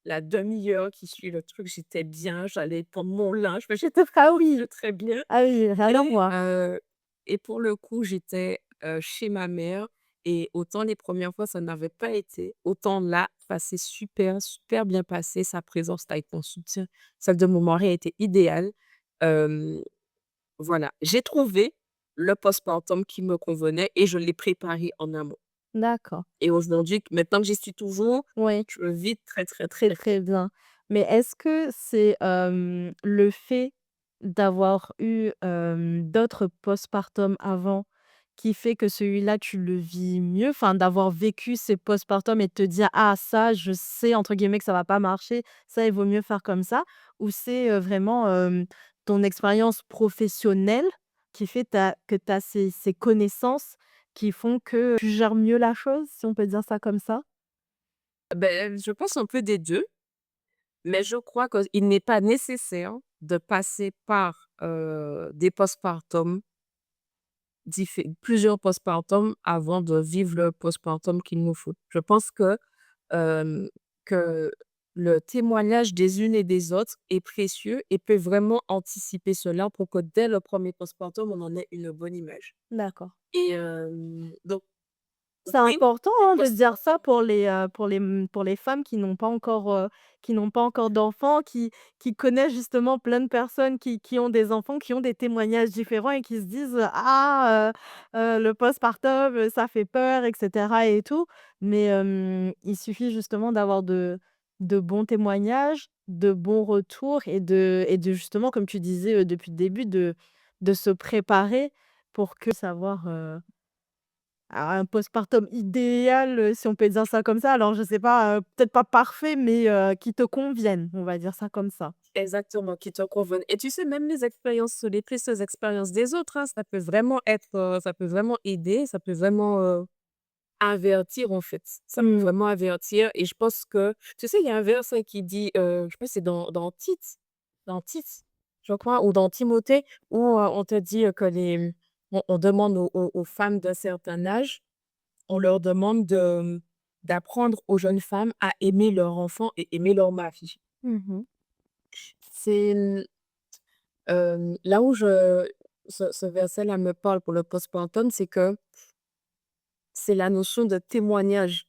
la demi-heure qui suit le truc, j'étais bien, j'allais prendre mon linge, mais j'étais Ah oui, très bien ah oui, rien à et voir. pour le coup, j'étais, chez ma mère et autant les premières fois, ça n'avait pas été, autant là, ça s'est super, super bien passé. Sa présence a été un soutien. Celle de mon mari a été idéale. Hem, voilà, j'ai trouvé le postpartum qui me convenait et je l'ai préparé en amont D'accord. et aujourd'hui, maintenant que j'y suis toujours, Oui. je le vis très, très, Très, très bien. très bien. Mais est-ce que c'est, le fait d'avoir eu, d'autres postpartum avant qui fait que celui-là, tu le vis mieux? Enfin, d'avoir vécu ces postpartum et de te dire: «Ah ça, je sais entre guillemets que ça va pas marcher, ça, il vaut mieux faire comme ça» ou c'est, vraiment, ton expérience professionnelle qui fait que tu as ces connaissances qui font que tu gères mieux la chose, si on peut dire ça comme ça? Beh, je pense un peu des 2. Mais je crois qu'il n'est pas nécessaire de passer par, des postpartum plusieurs postpartum avant de vivre le postpartum qu'il nous faut. Je pense hem, que le témoignage des unes et des autres est précieux et peut vraiment anticiper cela pour que dès le premier postpartum, on en ait une bonne image D'accord. et donc C'est important, hein, de se dire ça pour les femmes qui n'ont pas encore d'enfants, qui connaissent justement plein de personnes qui ont des enfants, qui ont des témoignages différents et qui se disent: «Ah, le postpartum, ça fait peur» et cetera et tout. Mais, il suffit justement d'avoir de bons témoignages, de bons retours et de justement, comme tu disais, depuis le début, de se préparer pour que savoir, un postpartum idéal, si on peut dire ça comme ça. Alors je sais pas, peut-être pas parfait, mais qui te convienne, on va dire ça comme ça. Exactement, qui te conviennent et tu sais, même les tristes expériences des autres, hein, ça peut vraiment être, ça peut vraiment aider, ça peut vraiment, avertir, en fait. Ça peut Mmh. vraiment avertir et je pense que tu sais, il y a un verset qui dit, je sais pas si c'est dans Tite, je crois, ou dans Timothée, où, on te dit, que on demande aux femmes d'un certain âge, on leur demande d'apprendre aux jeunes femmes à aimer leur enfant et aimer leur mari. Mmh. C'est, là où ce verset-là me parle pour le postpartum, c'est que c'est la notion de témoignage.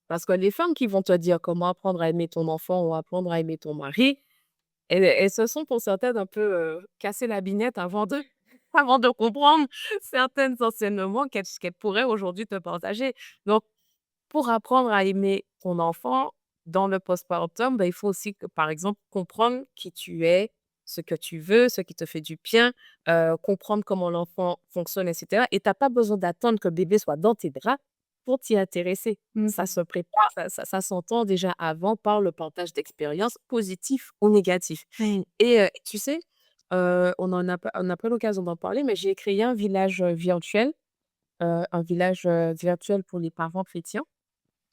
Parce que les femmes qui vont te dire comment apprendre à aimer ton enfant ou apprendre à aimer ton mari, elles se sont pour certaines un peu, cassé la binette avant de avant de comprendre certains enseignements qu'elles pourraient aujourd'hui te partager. Donc pour apprendre à aimer ton enfant dans le postpartum, il faut aussi que, par exemple, comprendre qui tu es, ce que tu veux, ce qui te fait du bien, comprendre comment l'enfant fonctionne et cetera et tu as pas besoin d'attendre que bébé soit dans tes bras pour t'y intéresser. Ça Mmh. se prépare, ça s'entend déjà avant par le partage d'expériences positives ou négatives Mmh. et tu sais, on n'a pas l'occasion d'en parler, mais j'ai créé un village, virtuel pour les parents chrétiens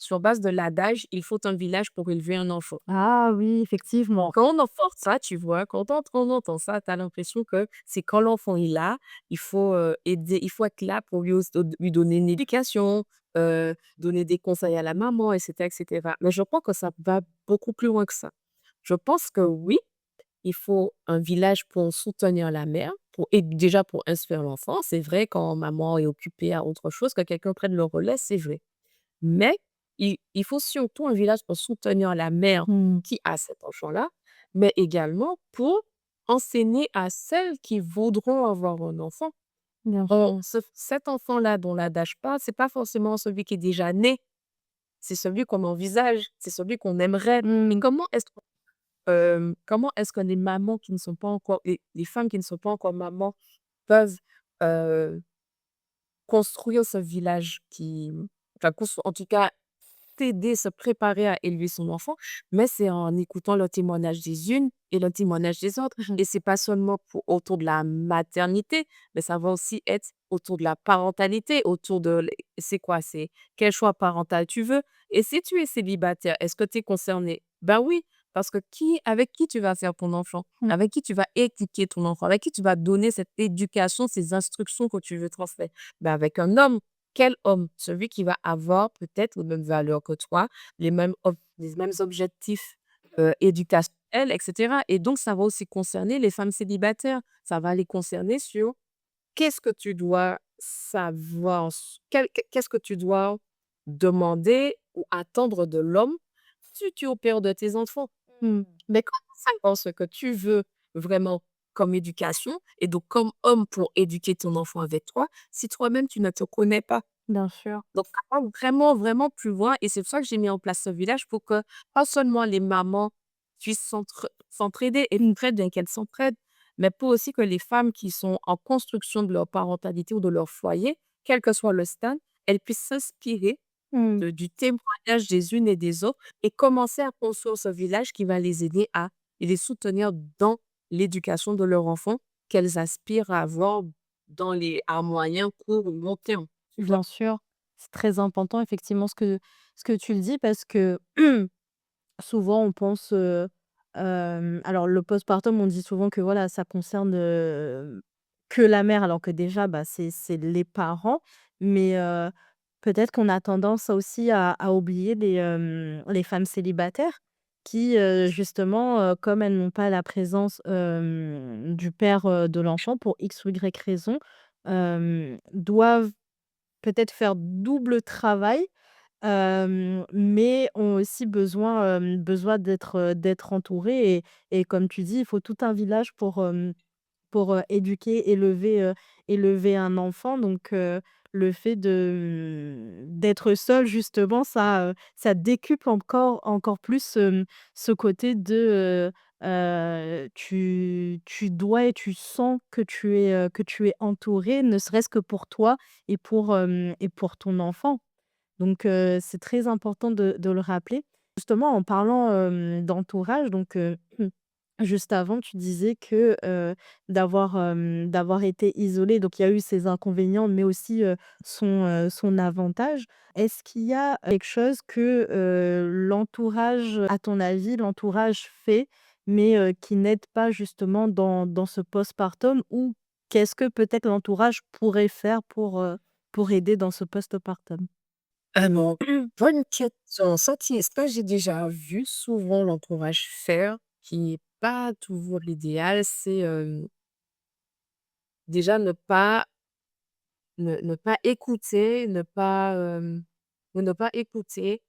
sur base de l'adage: «Il faut un village pour élever un enfant». Ah oui, effectivement. Quand on entend ça, tu vois, quand on entend ça, tu as l'impression que c'est quand l'enfant est là, il faut être là pour lui donner une éducation, donner des conseils à la maman et cetera et cetera. Mais je pense que ça va beaucoup plus loin que ça. Je pense que oui, il faut un village pour soutenir la mère, déjà pour instruire l'enfant. C'est vrai quand maman est occupée à autre chose, que quelqu'un prenne le relais, c'est vrai. Mais il faut surtout un village pour soutenir la mère Mmh. qui a cet enfant-là, mais également pour enseigner à celles qui voudront avoir un enfant. Bien sûr. Cet enfant-là dont l'adage parle, c'est pas forcément celui qui est déjà né, c'est celui qu'on envisage, c'est celui qu'on aimerait. Et Mmh. comment est-ce que les mamans qui ne sont pas encore les femmes qui ne sont pas encore mamans peuvent, heu, construire ce village enfin en tout cas t'aider, se préparer à élever son enfant, mais c'est en écoutant le témoignage des unes et le témoignage des autres Mmh. et c'est pas seulement autour de la maternité, mais ça va aussi être autour de la parentalité, autour de c'est quoi? C'est quel choix parental tu veux et si tu es célibataire, est-ce que tu es concerné? Ben oui, parce que avec qui tu vas faire ton enfant? Mmh. Avec qui tu vas éduquer ton enfant? Avec qui tu vas donner cette éducation, ces instructions que tu veux transmettre? Ben avec un homme. Quel homme? Celui qui va avoir peut-être les mêmes valeurs que toi, les mêmes objectifs, éducationnels et cetera et donc ça va aussi concerner les femmes célibataires. Ça va les concerner sur qu'est-ce que tu dois savoir qu'est-ce que tu dois demander ou attendre de l'homme futur père de tes enfants. Mmh. Mais comment savoir ce que tu veux vraiment comme éducation et donc comme homme pour éduquer ton enfant avec toi, si toi-même tu ne te connais pas? Bien sûr. Donc ça va vraiment, vraiment plus loin et c'est pour ça que j'ai mis en place ce village pour que, pas seulement les mamans puissent s'entraider et très bien qu'elles s'entraident, mais pour aussi que les femmes qui sont en construction de leur parentalité ou de leur foyer, quel que soit le stade, elles puissent s'inspirer Mmh. du témoignage des unes et des autres et commencer à construire ce village qui va les aider à et les soutenir dans l'éducation de leur enfant qu'elles aspirent à avoir à moyen, court ou long terme, tu vois? Bien sûr. C'est très important effectivement ce que tu le dis parce que souvent on pense, alors le postpartum, on dit souvent que voilà, ça concerne, que la mère alors que déjà, bah, c'est les parents. Mais, peut-être qu'on a tendance aussi à oublier les femmes célibataires qui, justement, comme elles n'ont pas la présence, du père, de l'enfant pour X ou Y raison, doivent peut-être faire double travail, mais ont aussi besoin d'être entourées et comme tu dis, il faut tout un village pour, éduquer, élever un enfant donc le fait d'être seul justement ça décuple encore plus, ce côté tu dois et tu sens que tu es entouré, ne serait-ce que pour toi et pour ton enfant. Donc c'est très important de le rappeler. Justement en parlant, d'entourage donc juste avant tu disais que, d'avoir été isolé donc il y a eu ses inconvénients mais aussi, son avantage. Est-ce qu'il y a quelque chose que, l'entourage à ton avis, l'entourage fait, mais qui n'aide pas justement dans ce postpartum? Ou qu'est-ce que peut-être l'entourage pourrait faire pour aider dans ce postpartum? Alors, bonne question. Ça, ce que j'ai déjà vu souvent l'entourage faire, qui n'est pas toujours l'idéal, c'est, déjà ne pas écouter, ne pas écouter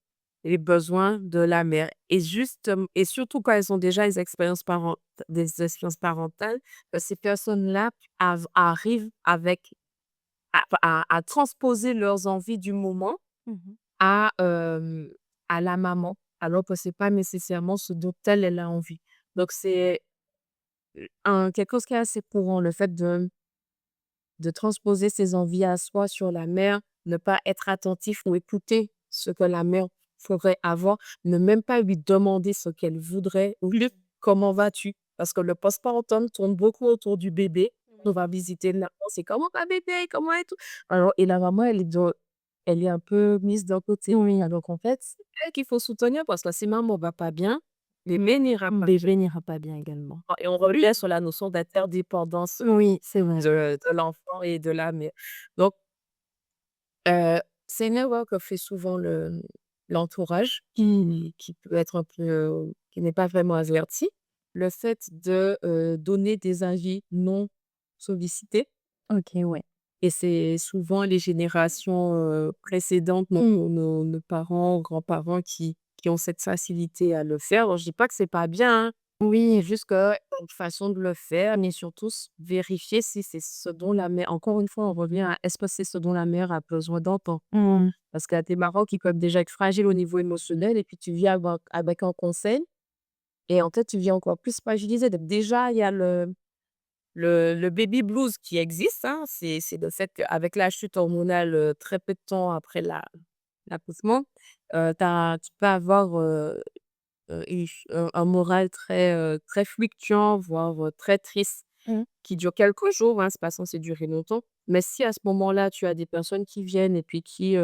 les besoins de la mère et juste, et surtout quand elles ont déjà des expériences parentales, ces personnes-là arrivent avec à transposer leurs envies du moment Mmh. à, à la maman, alors que c'est pas nécessairement ce dont elle a envie. Donc c'est, un quelque chose qui est assez courant, le fait de transposer ses envies à soi sur la mère, ne pas être attentif ou écouter ce que la mère ferait avoir, ne même pas lui demander ce qu'elle voudrait ou lui: «Comment vas-tu?» Parce que le postpartum tourne beaucoup autour du bébé. On Oui. va visiter la maman, c'est: «Comment va bébé? Comment et tout?» Alors et la maman, elle est un peu mise d'un côté. Oui, Alors qu'en fait, c'est elle qu'il faut soutenir parce que si maman va pas bien, bébé n'ira pas bien bébé n'ira pas bien également. et on revient sur la notion d'interdépendance Oui, c'est vrai. de l'enfant et de la mère. Donc, c'est une erreur que fait souvent l'entourage qui peut être un peu, qui n'est pas vraiment averti. Le fait de, donner des avis non sollicités OK, ouais. et c'est souvent les générations, précédentes, nos parents, grands-parents qui ont cette facilité à le faire. Alors je dis pas que c'est pas bien, hein. C'est Oui. juste qu'il y a une façon de le faire, mais surtout vérifier si c'est ce dont la mère encore une fois, on revient à est-ce que c'est ce dont la mère a besoin d'entendre? Mmh. Parce qu'il y a des parents qui peuvent déjà être fragiles au niveau émotionnel et puis tu viens avec un conseil et en fait, tu viens encore plus fragilisé. Donc déjà, il y a le baby blues qui existe, hein. C'est le fait qu'avec la chute hormonale, très peu de temps après l'accouchement, tu peux avoir, une ch un moral très fluctuant, voire, très triste, Mmh. qui dure quelques jours, hein, c'est pas censé durer longtemps. Mais si à ce moment-là, tu as des personnes qui viennent et puis qui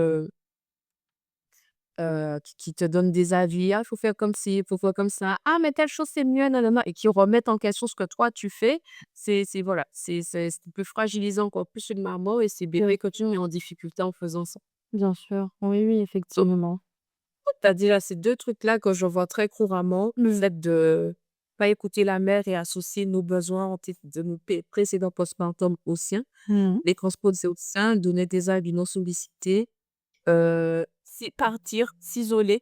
te donnent des avis: «Ah, il faut faire comme ci, il faut faire comme ça. Ah, mais telle chose, c'est mieux, nanana» et qui remettent en question ce que toi tu fais, c'est voilà, ça peut fragiliser encore plus une maman et c'est bébé que tu mets en difficulté en faisant ça. Bien sûr. Oui, oui, effectivement. Tu as déjà ces 2 trucs-là que je vois très couramment, le fait de pas écouter la mère et associer nos besoins de nos précédents postpartum aux siens, Mmh. les transposer aux siens, donner des avis non sollicités, partir, s'isoler.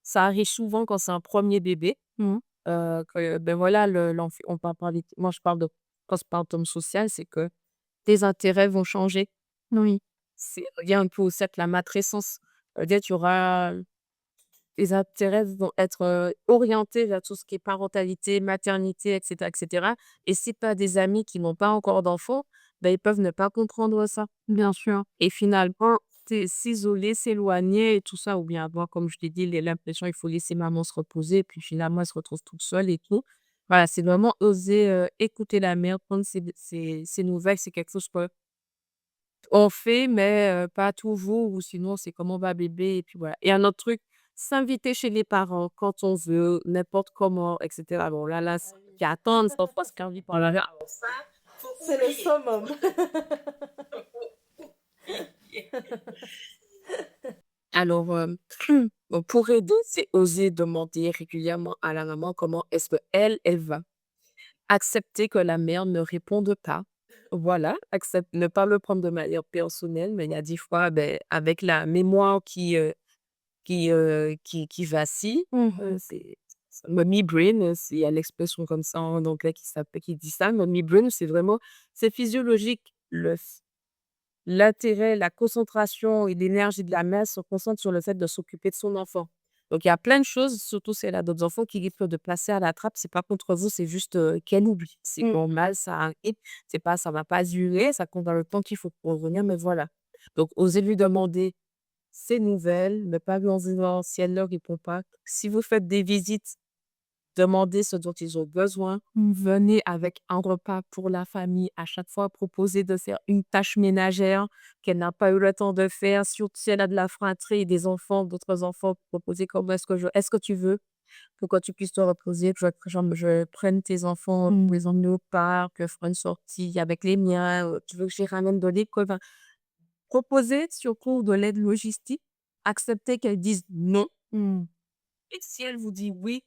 Ça arrive souvent quand c'est un premier bébé, Mmh. que, ben, voilà, on va parler moi je parle de postpartum social, c'est que tes intérêts vont changer. Oui. C'est lié un peu aussi avec la matrescence. Dire tu auras tes intérêts vont être, orientés vers tout ce qui est parentalité, maternité et cetera et si tu as des amis qui n'ont pas encore d'enfants, bah, ils peuvent ne pas comprendre ça Bien sûr. et finalement, s'isoler, s'éloigner et tout ça ou bien avoir, comme je t'ai dit, l'impression il faut laisser maman se reposer puis finalement elle se retrouve toute seule et tout. Voilà, c'est vraiment oser, écouter la mère, prendre ses nouvelles, c'est quelque chose qu'on fait mais pas toujours ou sinon c'est: «Comment va bébé?» et puis voilà et un autre truc, s'inviter chez les parents quand on veut, n'importe comment et cetera. Bon là, c'est qui attendent sans parce qu'envie par la alors ça, faut C'est le oublier. summum. Alors, bon pour aider, c'est oser demander régulièrement à la maman comment est-ce qu'elle va. Accepter que la mère ne réponde pas. Voilà, ne pas le prendre de manière personnelle, mais il y a des fois, beh, avec la mémoire qui vacille, Mmh. c'est mommy brain, il y a l'expression comme ça en anglais qui dit ça. Mommy brain, c'est vraiment c'est physiologique. L'intérêt, la concentration et l'énergie de la mère se concentre sur le fait de s'occuper de son enfant. Donc il y a plein de choses, surtout si elle a d'autres enfants, qui risquent de passer à la trappe. C'est pas contre vous, c'est juste, qu'elle oublie. C'est Mmh. normal, ça arrive. C'est pas ça va pas durer, ça compte dans le temps qu'il faut pour revenir, mais voilà. Donc osez lui demander ses nouvelles, ne pas lui en vouloir si elle ne répond pas. Si vous faites des visites, demandez ce dont ils ont besoin. Venez avec un repas pour la famille. À chaque fois, proposez de faire une tâche ménagère qu'elle n'a pas eu le temps de faire. Surtout si elle a de la fratrie et des enfants, d'autres enfants, proposez comment est-ce que tu veux pour que tu puisses te reposer, que je prenne tes enfants pour Mmh. les emmener au parc, faire une sortie avec les miens, tu veux que je les ramène de l'école? Enfin, proposez surtout de l'aide logistique. Acceptez qu'elle dise non Mmh. et si elle vous dit oui,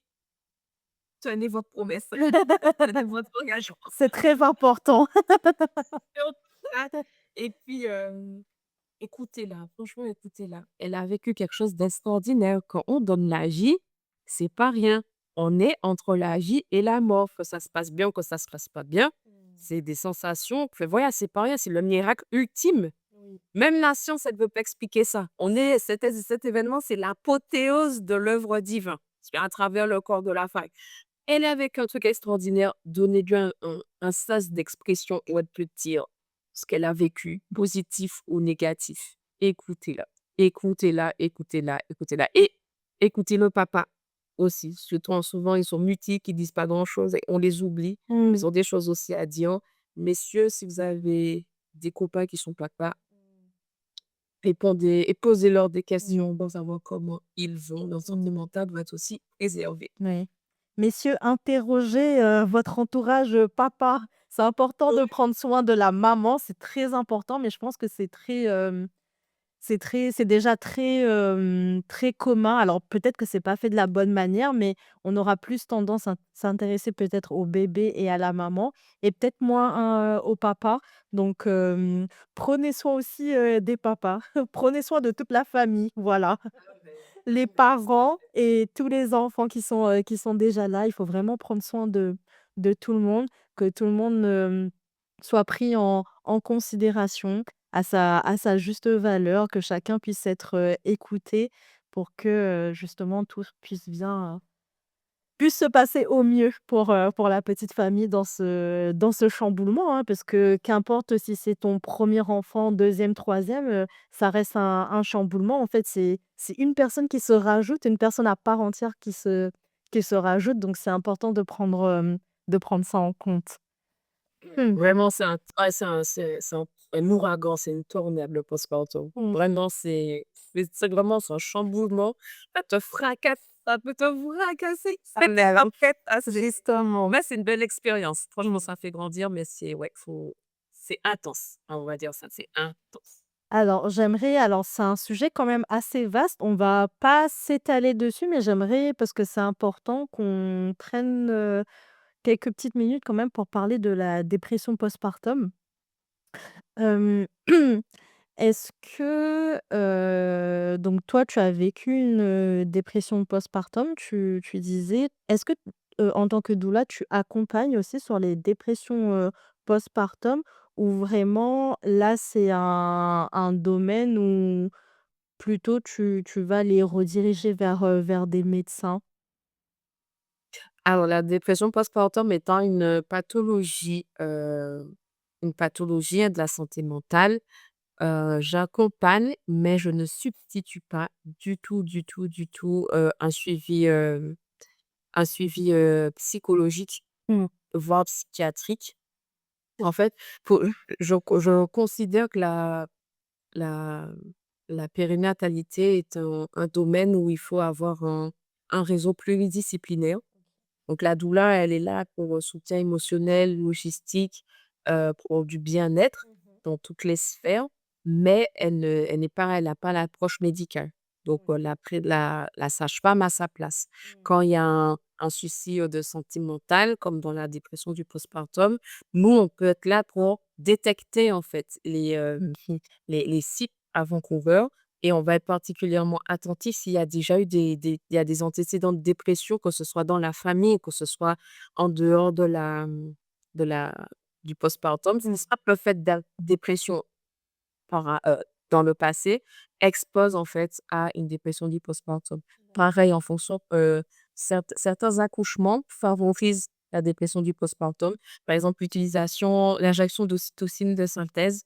tenez votre promesse. Tenez votre engagement. C'est très important. Et puis, écoutez-la, franchement, écoutez-la. Elle a vécu quelque chose d'extraordinaire. Quand on donne la vie, c'est pas rien. On est entre la vie et la mort. Que ça se passe bien ou que ça se passe pas bien, c'est des sensations que voilà, c'est pas rien, c'est le miracle ultime. Oui. Même la science, elle ne peut pas expliquer ça. Cet événement, c'est l'apothéose de l'œuvre divine, c'est à travers le corps de la femme. Elle est avec un truc extraordinaire. Donnez-lui un sas d'expression où elle peut dire ce qu'elle a vécu, positif ou négatif. Écoutez-la. Écoutez-la, écoutez-la, écoutez-la. Et écoutez le papa aussi. Surtout, souvent, ils sont mutis, ils disent pas grand-chose et on les oublie. Mmh. Ils ont des choses aussi à dire. Messieurs, si vous avez des copains qui sont papas, répondez et posez-leur des Mmh. questions pour savoir comment ils vont. Leur santé mentale doit être aussi préservée. Oui. Messieurs, interrogez, votre entourage, papa. C'est important de prendre soin de la maman, c'est très important, mais je pense que c'est déjà très commun. Alors peut-être que c'est pas fait de la bonne manière, mais on aura plus tendance à s'intéresser peut-être au bébé et à la maman et peut-être moins, au papa. Donc prenez soin aussi, des papas. Prenez soin de toute la famille, voilà. Les parents et tous les enfants qui sont déjà là, il faut vraiment prendre soin de tout le monde, que tout le monde, soit pris en considération à sa juste valeur, que chacun puisse être, écouté pour que, justement tout puisse se passer au mieux pour la petite famille dans ce chamboulement, hein. Parce que qu'importe si c'est ton premier enfant, deuxième troisième ça reste un chamboulement. En fait, c'est une personne qui se rajoute, une personne à part entière qui se rajoute, donc c'est important de prendre ça en compte. Mmh. Vraiment, c'est un ouais, c'est un ouragan, c'est une tornade, le postpartum. Mmh. Vraiment, c'est vraiment c'est un chamboulement. Ça peut te fracasser. Mais en fait, justement, mais c'est une belle expérience. Franchement, ça fait grandir, mais c'est intense. On va dire ça, c'est intense. Alors c'est un sujet quand même assez vaste, on va pas s'étaler dessus, mais j'aimerais parce que c'est important qu'on prenne, quelques petites minutes quand même pour parler de la dépression postpartum. Hem, est-ce que, donc toi, tu as vécu une, dépression postpartum, tu disais. Est-ce que, en tant que doula, tu accompagnes aussi sur les dépressions, postpartum ou vraiment là, c'est un domaine où plutôt tu vas les rediriger vers des médecins? Alors la dépression postpartum étant une pathologie, hein, de la santé mentale, j'accompagne, mais je ne substitue pas du tout, du tout, du tout, un suivi psychologique, Mmh. voire psychiatrique. En fait, pour je considère que la la périnatalité est un domaine où il faut avoir un réseau pluridisciplinaire. Donc la doula, elle est là pour, soutien émotionnel, logistique, pour du bien-être Mmh. dans toutes les sphères, mais elle n'a pas l'approche médicale. Donc la sage-femme à sa place. Quand il y a un souci, de santé mentale, comme dans la dépression du postpartum, nous, on peut être là pour détecter, en fait, les signes avant-coureurs et on va être particulièrement attentif s'il y a déjà eu il y a des antécédents de dépression, que ce soit dans la famille, que ce soit en dehors de la du postpartum. C'est ça, le fait de dépression par dans le passé expose en fait à une dépression du postpartum. Pareil en fonction, certains accouchements favorisent la dépression du postpartum. Par exemple, l'injection d'ocytocine de synthèse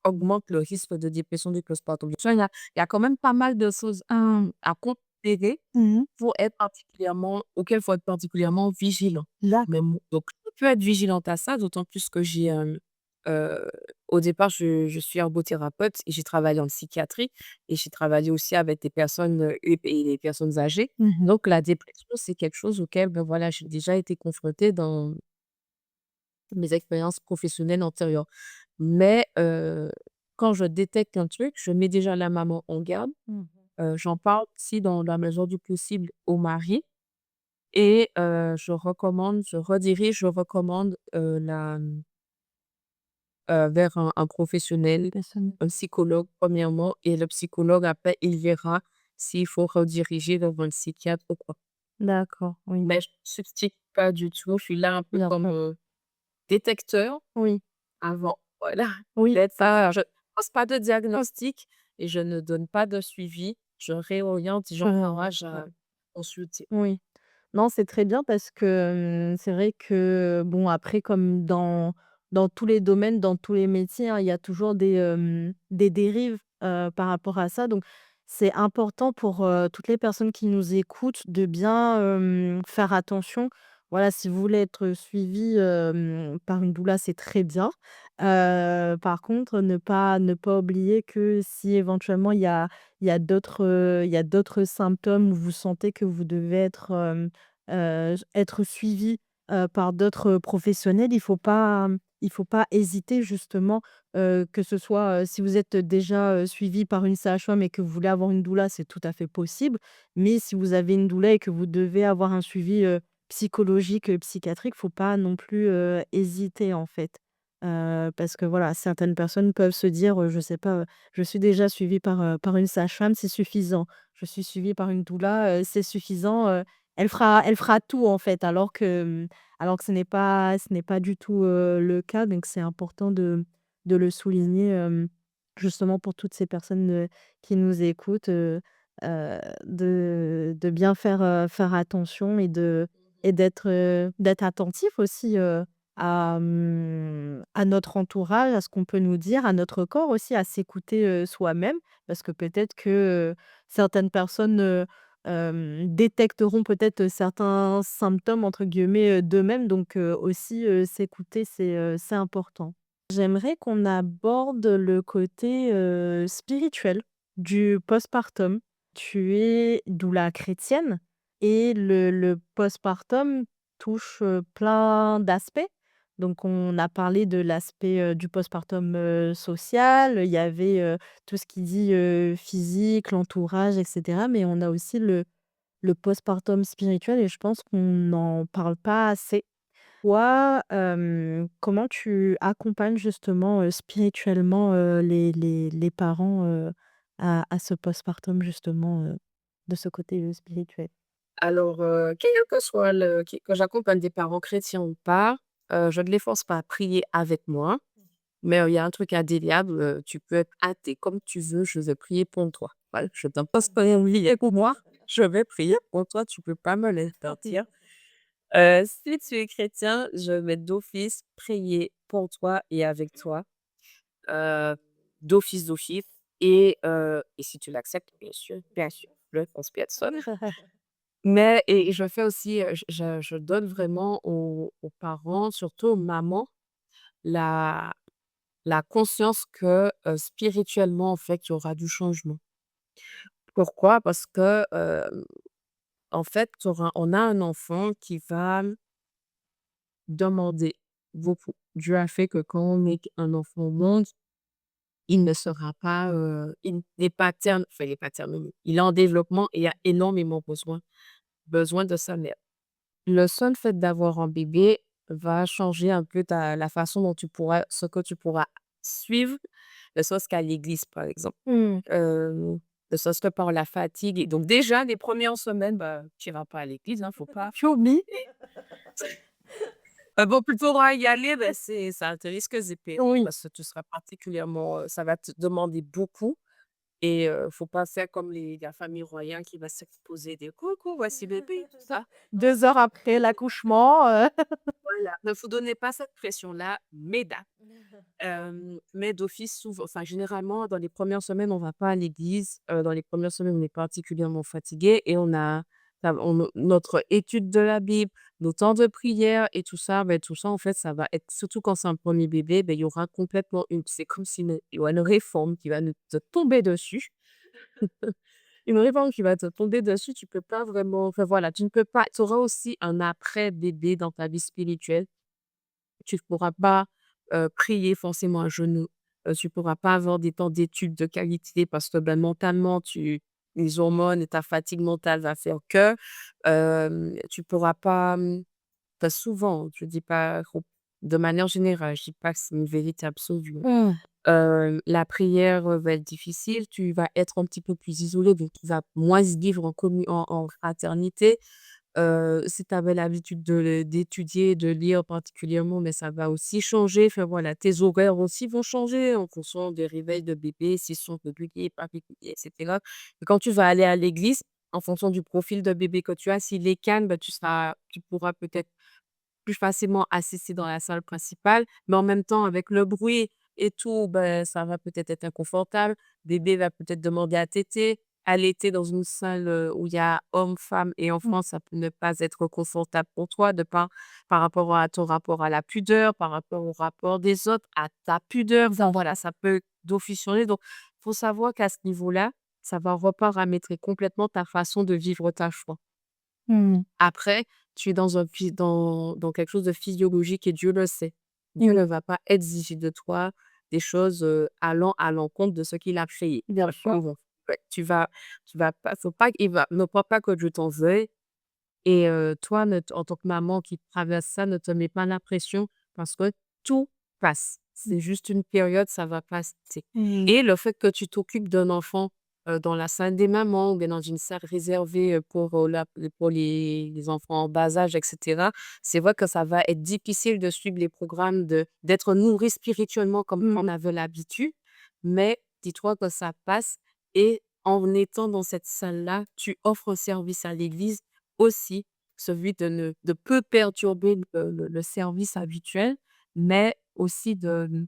augmente le risque de dépression du postpartum. Donc ça, il y a quand même pas mal de choses à considérer Mmh. pour être particulièrement auquel faut être particulièrement vigilant. D'acc Mais bon, donc je peux être vigilante à ça, d'autant plus que heu, au départ, je suis ergothérapeute et j'ai travaillé en psychiatrie et j'ai travaillé aussi avec des personnes, et les personnes âgées. Mmh. Donc la dépression, c'est quelque chose auquel, ben, voilà, j'ai déjà été confrontée dans mes expériences professionnelles antérieures. Mais quand je détecte un truc, je mets déjà la maman en garde. Mmh. J'en parle aussi dans la mesure du possible au mari et je recommande, vers un professionnel, Personne. un psychologue premièrement et le psychologue après il verra s'il faut rediriger vers un psychiatre ou quoi. D'accord, oui, Mais je ne substitue pas du tout, je suis là un peu bien comme, sûr. détecteur Oui, avant, voilà, oui. d'être ça, je pose pas de diagnostic et je ne donne pas de suivi. Je réoriente, j'encourage à consulter. Oui. Non, c'est très bien parce que, c'est vrai que, bon, après comme dans tous les domaines, dans tous les métiers, hein, il y a toujours des dérives, par rapport à ça. Donc c'est important pour, toutes les personnes qui nous écoutent de bien, faire attention. Voilà, si vous voulez être suivi, par une doula, c'est très bien. Par contre, ne pas oublier que si éventuellement il y a d'autres symptômes où vous sentez que vous devez être suivi, par d'autres professionnels. Il faut pas hésiter justement, que ce soit, si vous êtes déjà, suivi par une sage-femme et que vous voulez avoir une doula, c'est tout à fait possible. Mais si vous avez une doula et que vous devez avoir un suivi, psychologique, psychiatrique, faut pas non plus, hésiter en fait. Parce que voilà, certaines personnes peuvent se dire, je sais pas, je suis déjà suivie par une sage-femme, c'est suffisant. Je suis suivie par une doula, c'est suffisant, elle fera tout en fait, alors que ce n'est pas du tout, le cas. Donc c'est important de le souligner, justement pour toutes ces personnes, qui nous écoutent, de bien faire attention et d'être attentif aussi, à notre entourage, à ce qu'on peut nous dire, à notre corps aussi, à s'écouter, soi-même. Parce que peut-être que, certaines personnes, détecteront peut-être, certains «symptômes» entre guillemets, d'eux-mêmes. Donc aussi, s'écouter, c'est important. J'aimerais qu'on aborde le côté, spirituel du postpartum. Tu es doula chrétienne et le postpartum touche, plein d'aspects. Donc on a parlé de l'aspect, du postpartum, social, il y avait, tout ce qui dit, physique, l'entourage et cetera, mais on a aussi le postpartum spirituel et je pense qu'on n'en parle pas assez. Toi, comment tu accompagnes justement, spirituellement, les parents, à ce postpartum justement, de ce côté, spirituel? Alors, quel que soit que j'accompagne des parents chrétiens ou pas, je ne les force pas à prier avec moi, mais il y a un truc indéniable, tu peux être athée comme tu veux, je vais prier pour toi. Voilà, je t'impose pas à prier pour moi, je vais prier pour toi, tu peux pas me l'interdire. Si tu es chrétien, je vais d'office prier pour toi et avec toi, heu, d'office et si tu l'acceptes, bien sûr, je ne force personne. Mais et je fais aussi, je donne vraiment aux parents, surtout aux mamans, la la conscience que, spirituellement, en fait, il y aura du changement. Pourquoi? Parce que, en fait, on a un enfant qui va demander beaucoup. Dieu a fait que quand on met un enfant au monde, il ne sera pas, il n'est pas terne enfin, il est pas terne, il est en développement et a énormément besoin de sa mère. Le seul fait d'avoir un bébé va changer un peu ta la façon dont ce que tu pourras suivre, ne serait-ce qu'à l'église, par exemple. Mmh. Hem, Ne serait-ce que par la fatigue et donc déjà les premières semaines, bah, tu iras pas à l'église, hein, faut pas promis. Bon, plus tu auras à y aller, bah, c'est à tes risques et périls Oui. parce que tu seras particulièrement, ça va te demander beaucoup et faut pas faire comme la famille royale qui va s'exposer des: «Coucou, voici bébé», tout ça. 2 heures après l'accouchement, Voilà, ne vous donnez pas cette pression-là, mesdames. Mais d'office, enfin, généralement, dans les premières semaines, on va pas à l'église. Dans les premières semaines, on est particulièrement fatigué et notre étude de la Bible, nos temps de prière et tout ça, en fait, ça va être surtout quand c'est un premier bébé, il y aura complètement c'est comme si il y aura une réforme qui va nous te tomber dessus. Une réforme qui va te tomber dessus, tu peux pas vraiment enfin, voilà, tu ne peux pas tu auras aussi un après bébé dans ta vie spirituelle. Tu ne pourras pas, prier forcément à genoux. Tu pourras pas avoir des temps d'études de qualité parce que, ben, mentalement, tu les hormones et ta fatigue mentale va faire que, tu pourras pas, enfin souvent, je dis pas de manière générale, je dis pas que c'est une vérité absolue, hein. Mmh. La prière, va être difficile, tu vas être un petit peu plus isolé, donc tu vas moins vivre en fraternité. Si tu avais l'habitude d'étudier, de lire particulièrement, mais ça va aussi changer. Enfin voilà, tes horaires aussi vont changer en fonction des réveils de bébé, s'ils sont réguliers, pas réguliers et cetera. Et quand tu vas aller à l'église, en fonction du profil de bébé que tu as, s'il est calme, bah, tu pourras peut-être plus facilement assister dans la salle principale, mais en même temps avec le bruit et tout, ben, ça va peut-être être inconfortable. Bébé va peut-être demander à téter. Allaiter dans une salle, où il y a hommes, femmes et Mmh. enfants, ça peut ne pas être confortable pour toi par rapport à ton rapport à la pudeur, par rapport au rapport des autres, à ta pudeur. Enfin voilà, ça peut d'office changer donc faut savoir qu'à ce niveau-là, ça va reparamétrer complètement ta façon de vivre ta foi. Mmh. Après, tu es dans quelque chose de physiologique et Dieu le sait. Dieu Oui, ne va pas exiger de toi des choses, allant à l'encontre de ce qu'il a créé. bien sûr. D'accord. Ouais, tu vas pas faut pas il va ne crois pas que Dieu t'en veuille et toi, en tant que maman qui traverse ça, ne te mets pas la pression parce que tout passe. C'est juste une période, ça va passer Mmh. et le fait que tu t'occupes d'un enfant, dans la salle des mamans ou bien dans une salle réservée, pour les enfants en bas âge et cetera, c'est vrai que ça va être difficile de suivre les programmes d'être nourri spirituellement comme Mmh. on avait l'habitude, mais dis-toi que ça passe et en étant dans cette salle-là, tu offres un service à l'église aussi, celui de peu perturber le service habituel, mais aussi de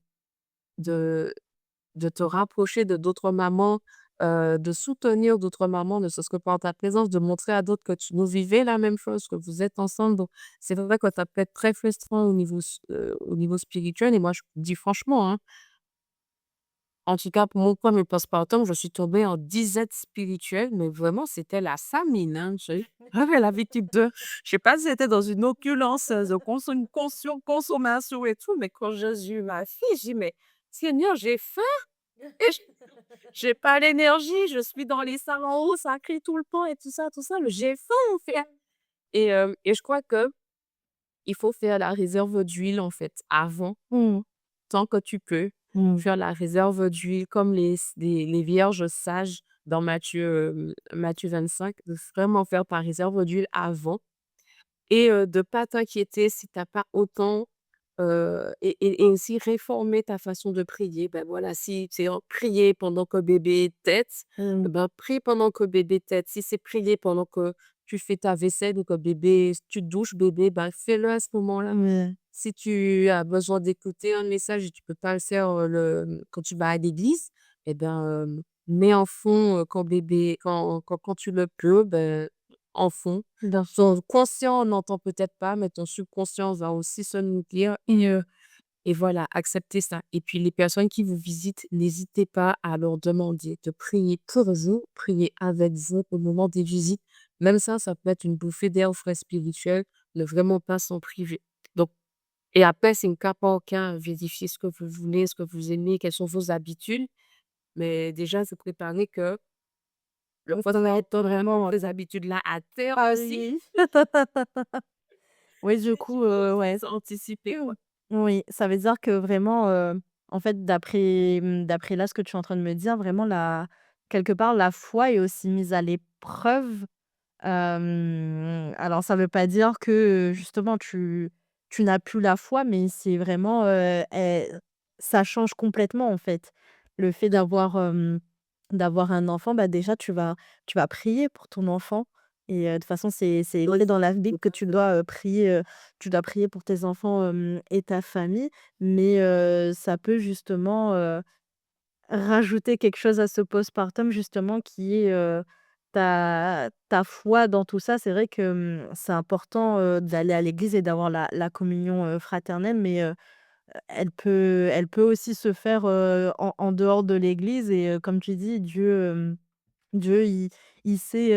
de te rapprocher de d'autres mamans, de soutenir d'autres mamans, ne serait-ce que par ta présence, de montrer à d'autres que vous vivez la même chose, que vous êtes ensemble. Donc, c'est vrai que ça peut être très frustrant au niveau spirituel et moi, je dis franchement, hein, en tout cas, pour mon premier postpartum, je suis tombée en disette spirituelle, mais vraiment, c'était la famine, hein. J'avais l'habitude je sais pas si c'était dans une opulence, de consommation et tout, mais quand j'ai eu ma fille, j'ai dit: «Mais Seigneur, j'ai faim et j'ai pas l'énergie, je suis dans les salles en haut, ça crie tout le temps et tout ça, mais j'ai faim, en fait» et je crois que il faut faire la réserve d'huile, en fait, avant Mmh. tant que tu peux, Mmh. faire la réserve d'huile comme les vierges sages dans Matthieu 25, de vraiment faire ta réserve d'huile avant et de pas t'inquiéter si tu as pas autant, et aussi réformer ta façon de prier. Ben, voilà, si c'est en prier pendant que bébé tète, Mmh. ben, prie pendant que bébé tète. Si c'est prier pendant que tu fais ta vaisselle ou que tu douches bébé, ben, fais-le à ce moment-là. Ouais. Si tu as besoin d'écouter un message et tu peux pas le faire, quand tu vas à l'église et ben, mets en fond, quand tu le peux, ben, en fond. Bien sûr. Ton conscient n'entend peut-être pas, mais ton subconscient va aussi se nourrir et voilà, accepter ça et puis les personnes qui vous visitent, n'hésitez pas à leur demander de prier pour vous, prier avec vous au moment des visites. Même ça peut être une bouffée d'air frais spirituel, ne vraiment pas s'en priver. Donc et après c'est une cas par cas, vérifier ce que vous voulez, ce que vous aimez, quelles sont vos habitudes, mais déjà se préparer que le fois va être vraiment ces habitudes-là à terre aussi. Oui. Oui, du Il coup, faut ouais. anticiper, quoi. Oui, ça veut dire que vraiment, en fait, d'après là, ce que tu es en train de me dire, vraiment la quelque part, la foi est aussi mise à l'épreuve. Alors ça veut pas dire que, justement tu n'as plus la foi, mais c'est vraiment, ça change complètement, en fait. Le fait d'avoir un enfant, bah, déjà tu vas prier pour ton enfant et de toute façon c'est écrit dans la Bible que tu dois prier pour tes enfants, et ta famille, mais ça peut justement, rajouter quelque chose à ce postpartum justement qui est, ta foi dans tout ça. C'est vrai que, c'est important, d'aller à l'église et d'avoir la communion, fraternelle, mais elle peut aussi se faire, en dehors de l'église et comme tu dis, Dieu il sait,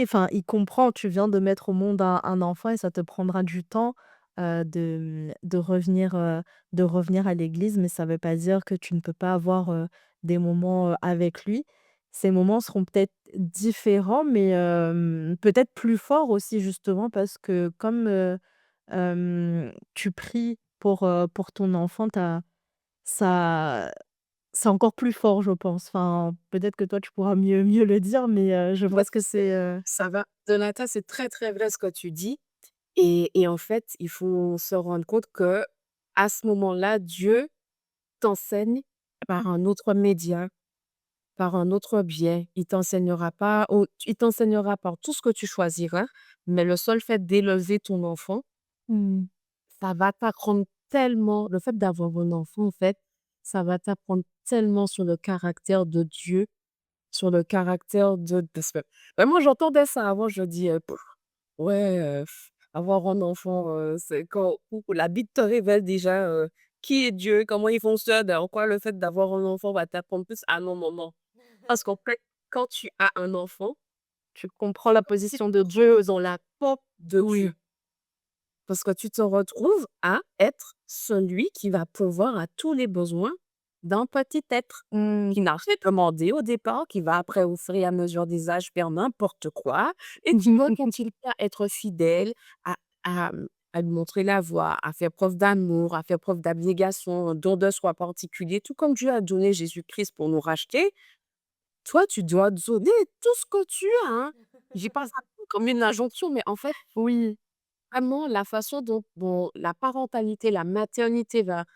enfin, il comprend. Tu viens de mettre au monde un enfant et ça te prendra du temps, de revenir à l'église, mais ça ne veut pas dire que tu ne peux pas avoir, des moments, avec lui. Ces moments seront peut-être différents, mais peut-être plus forts aussi justement parce que comme, tu pries pour ton enfant, ça c'est encore plus fort, je pense. Enfin, peut-être que toi, tu pourras mieux le dire, mais je Ouais, pense que c'est, ça va. Donata, c'est très, très vrai ce que tu dis et en fait, il faut se rendre compte que à ce moment-là, Dieu t'enseigne par un autre média, par un autre biais. Il t'enseignera par tout ce que tu choisiras, mais le seul fait d'élever ton enfant, mmh, ça va t'apprendre tellement le fait d'avoir un enfant, en fait, ça va t'apprendre tellement sur le caractère de Dieu, sur le caractère de parce que vraiment j'entendais ça avant, je dis: Ouais, avoir un enfant, c'est quand où la Bible te révèle déjà, qui est Dieu, comment il fonctionne, en quoi le fait d'avoir un enfant va t'apprendre plus à non, non, non. Parce qu'en fait, quand tu as un enfant, tu comprends la tu position te de Dieu. retrouves dans la peau de Oui. Dieu. Parce que tu te retrouves à être celui qui va pourvoir à tous les besoins d'un petit être, Mmh. qui n'a rien demandé au départ, qui va après au fur et à mesure des âges faire n'importe quoi et tu vois quand il à être fidèle, à lui montrer la voie, à faire preuve d'amour, à faire preuve d'abnégation, un don de soi particulier, tout comme Dieu a donné Jésus-Christ pour nous racheter, toi tu dois donner tout ce que tu as, hein. J'ai pas ça comme une injonction, mais en fait Oui. vraiment, la façon dont la parentalité, la maternité va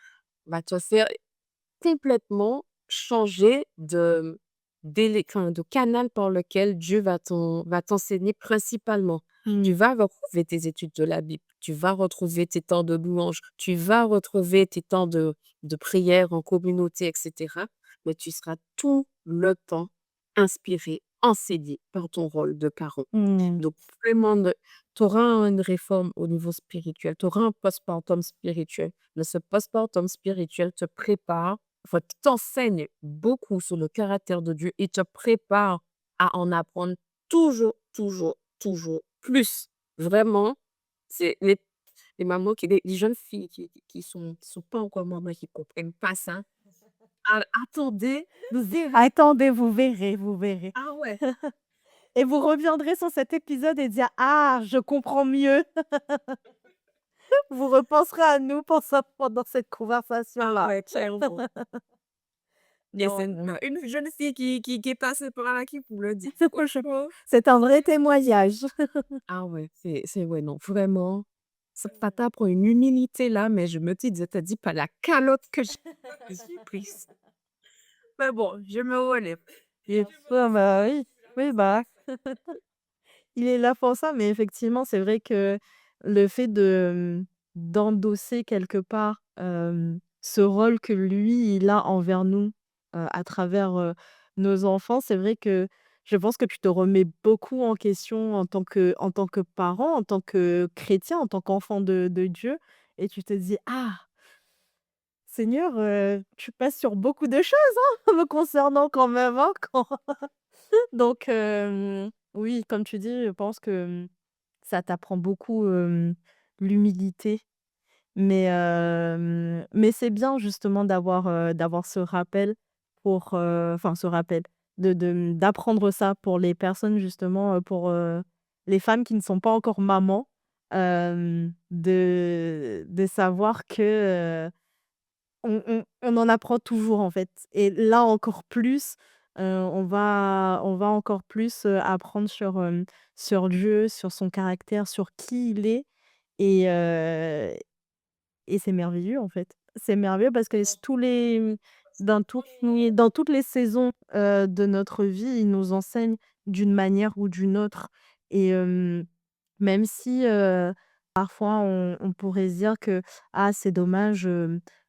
te faire complètement changer de canal par lequel Dieu va t'enseigner principalement. Tu Mmh. vas retrouver tes études de la Bible, tu vas retrouver tes temps de louange, tu vas retrouver tes temps de prière en communauté et cetera, mais tu seras tout le temps inspiré, enseigné par ton rôle de parent. Mmh. Donc vraiment tu auras une réforme au niveau spirituel, tu auras un postpartum spirituel, mais ce postpartum spirituel te prépare, enfin t'enseigne beaucoup sur le caractère de Dieu et te prépare à en apprendre toujours, toujours, toujours plus. Vraiment, c'est les mamans les jeunes filles qui sont pas encore mamans, qui comprennent pas ça. Attendez, vous verrez. Attendez, vous verrez, vous verrez Ah ouais. et vous reviendrez sur cet épisode et dire: «Ah, je comprends mieux». Vous repenserez à nous pendant cette Ah conversation-là. ouais, clairement. Il y a Non, une jeune fille qui est passée par là qui vous le dit. Franchement. c'est un vrai témoignage. Ah ouais, c'est ouais, non, vraiment, ça t'apprend une humilité là, mais je me te dis pas la calotte que j'ai prise. Mais bon, je me relève. Bien sûr, bah, oui. Oui, bah, il est là pour ça, mais effectivement, c'est vrai que le fait d'endosser quelque part, ce rôle que lui, il a envers nous, à travers, nos enfants, c'est vrai que je pense que tu te remets beaucoup en question en tant que parent, en tant que chrétien, en tant qu'enfant de Dieu et tu te dis: «Ah, Seigneur, tu passes sur beaucoup de choses, hein, me concernant quand même, hein, quand». Donc oui, comme tu dis, je pense que, ça t'apprend beaucoup, l'humilité. Mais c'est bien justement d'avoir ce rappel pour, enfin ce rappel, d'apprendre ça pour les personnes justement, pour, les femmes qui ne sont pas encore mamans, de savoir que, on en apprend toujours en fait et là encore plus, on va encore plus, apprendre sur Dieu, sur son caractère, sur qui il est et c'est merveilleux, en fait. C'est merveilleux parce que tous les dans toutes les saisons, de notre vie, il nous enseigne d'une manière ou d'une autre et même si, parfois on pourrait se dire que: «Ah c'est dommage,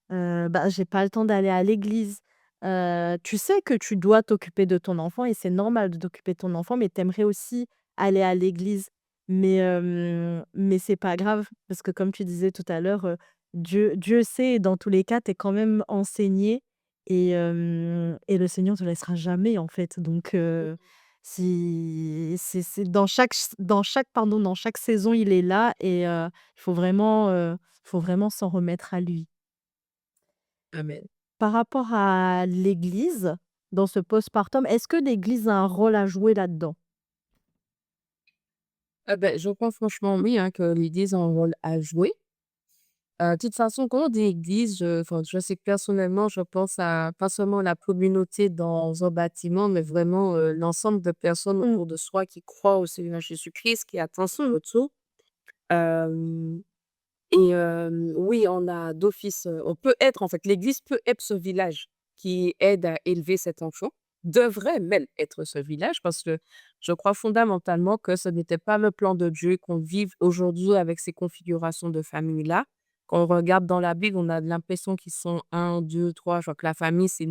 bah, j'ai pas le temps d'aller à l'église». Tu sais que tu dois t'occuper de ton enfant et c'est normal de t'occuper de ton enfant, mais tu aimerais aussi aller à l'église. Mais c'est pas grave parce que comme tu disais tout à l'heure, Dieu sait et dans tous les cas, tu es quand même enseigné et le Seigneur te laissera jamais, en fait. Donc si c'est dans chaque saison, il est là et il faut vraiment s'en remettre à lui. Amen. Par rapport à l'Église, dans ce postpartum, est-ce que l'Église a un rôle à jouer là-dedans? Je pense franchement oui, hein, que l'Église a un rôle à jouer. De toute façon, quand on dit église, je sais que personnellement, je pense à pas seulement la communauté dans un bâtiment, mais vraiment, l'ensemble de personnes Mmh. autour de soi qui croient au Seigneur Jésus-Christ, qui attendent son retour. Hem Oui, on a d'office, on peut être en fait l'église peut être ce village qui aide à élever cet enfant, devrait même être ce village parce que je crois fondamentalement que ce n'était pas le plan de Dieu qu'on vive aujourd'hui avec ces configurations de famille-là. Quand on regarde dans la Bible, on a l'impression qu'ils sont un, deux, trois. Je crois que la famille, c'est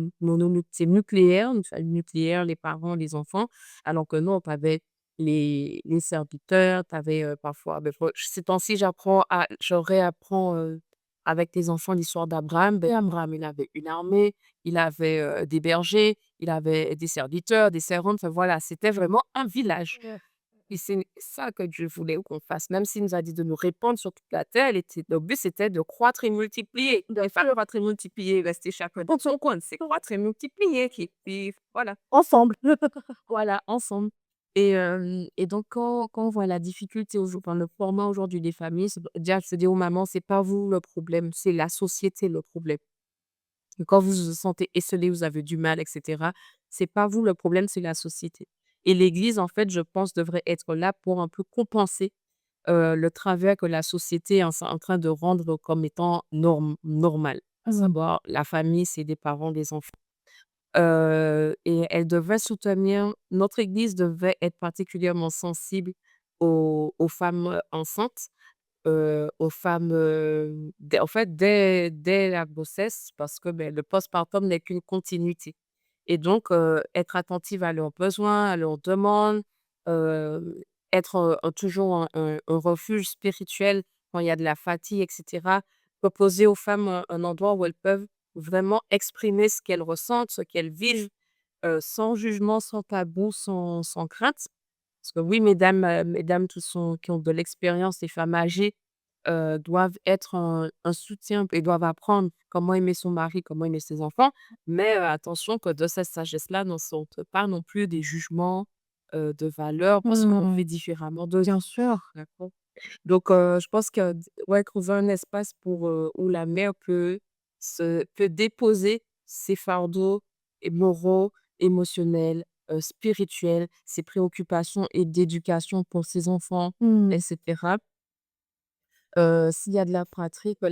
nucléaire, une famille nucléaire, les parents, les enfants, alors que non, tu avais les serviteurs, tu avais, parfois ces temps-ci, je réapprends, avec les enfants l'histoire d'Abraham. Abraham, il avait une armée, il avait, des bergers, il avait des serviteurs, des servantes, enfin voilà, c'était vraiment un village et c'est ça que Dieu voulait qu'on fasse. Même s'il nous a dit de nous répandre sur toute la terre, le but, c'était de croître et multiplier. Et pas de croître et multiplier, rester chacun dans son coin, c'est croître et multiplier qui puis voilà. Ensemble. Voilà, ensemble et donc quand on voit la difficulté le format aujourd'hui des familles, c'est déjà se dire aux mamans: «C'est pas vous le problème, c'est la société le problème». Et quand vous vous sentez esseulée, vous avez du mal et cetera, c'est pas vous le problème, c'est la société et l'église, en fait, je pense, devrait être là pour un peu compenser, le travers que la société est en train de rendre comme étant normal. À Mmh. savoir la famille, c'est des parents, des enfants. Et elle devait soutenir notre église devait être particulièrement sensible aux femmes, enceintes, aux femmes, dès en fait, dès la grossesse parce que, beh, le postpartum n'est qu'une continuité et donc être attentive à leurs besoins, à leurs demandes, heu, être, toujours un refuge spirituel quand il y a de la fatigue et cetera. Proposer aux femmes un endroit où elles peuvent vraiment exprimer ce qu'elles ressentent, ce qu'elles vivent, sans jugement, sans tabou, sans crainte. Parce que oui, mesdames qui ont de l'expérience, les femmes âgées, doivent être un soutien et doivent apprendre comment aimer son mari, comment aimer ses enfants. Mais, attention que de cette sagesse-là ne sortent pas non plus des jugements, de valeurs parce qu'on Mmh. fait différemment de Bien sûr. d'accord? Donc, je pense que ouais, trouver un espace où la mère peut déposer ses fardeaux moraux, émotionnels, spirituels, ses préoccupations et d'éducation pour ses enfants et Mmh. cetera. S'il y a de la fratrie, que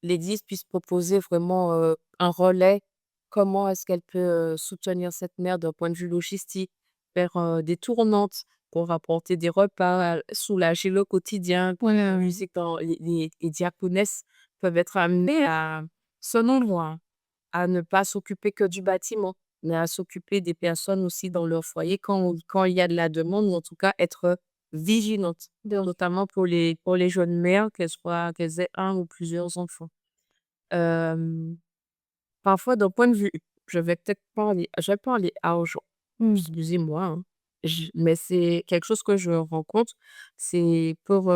l'église puisse proposer vraiment, un relais. Comment est-ce qu'elle peut, soutenir cette mère d'un point de vue logistique, faire, des tournantes pour apporter des repas, soulager le quotidien. Ouais, Je ouais. sais que dans les diaconesses peuvent être amenées à, selon moi, hein, à ne pas s'occuper que du bâtiment, mais à s'occuper des personnes aussi dans leur foyer quand il y a de la demande ou en tout cas être vigilante, Bien sûr. notamment pour les jeunes mères, qu'elles aient un ou plusieurs enfants. Hem, Parfois d'un point de vue je vais parler argent, Mmh. excusez-moi, hein. Mais c'est quelque chose que je rencontre, c'est pour,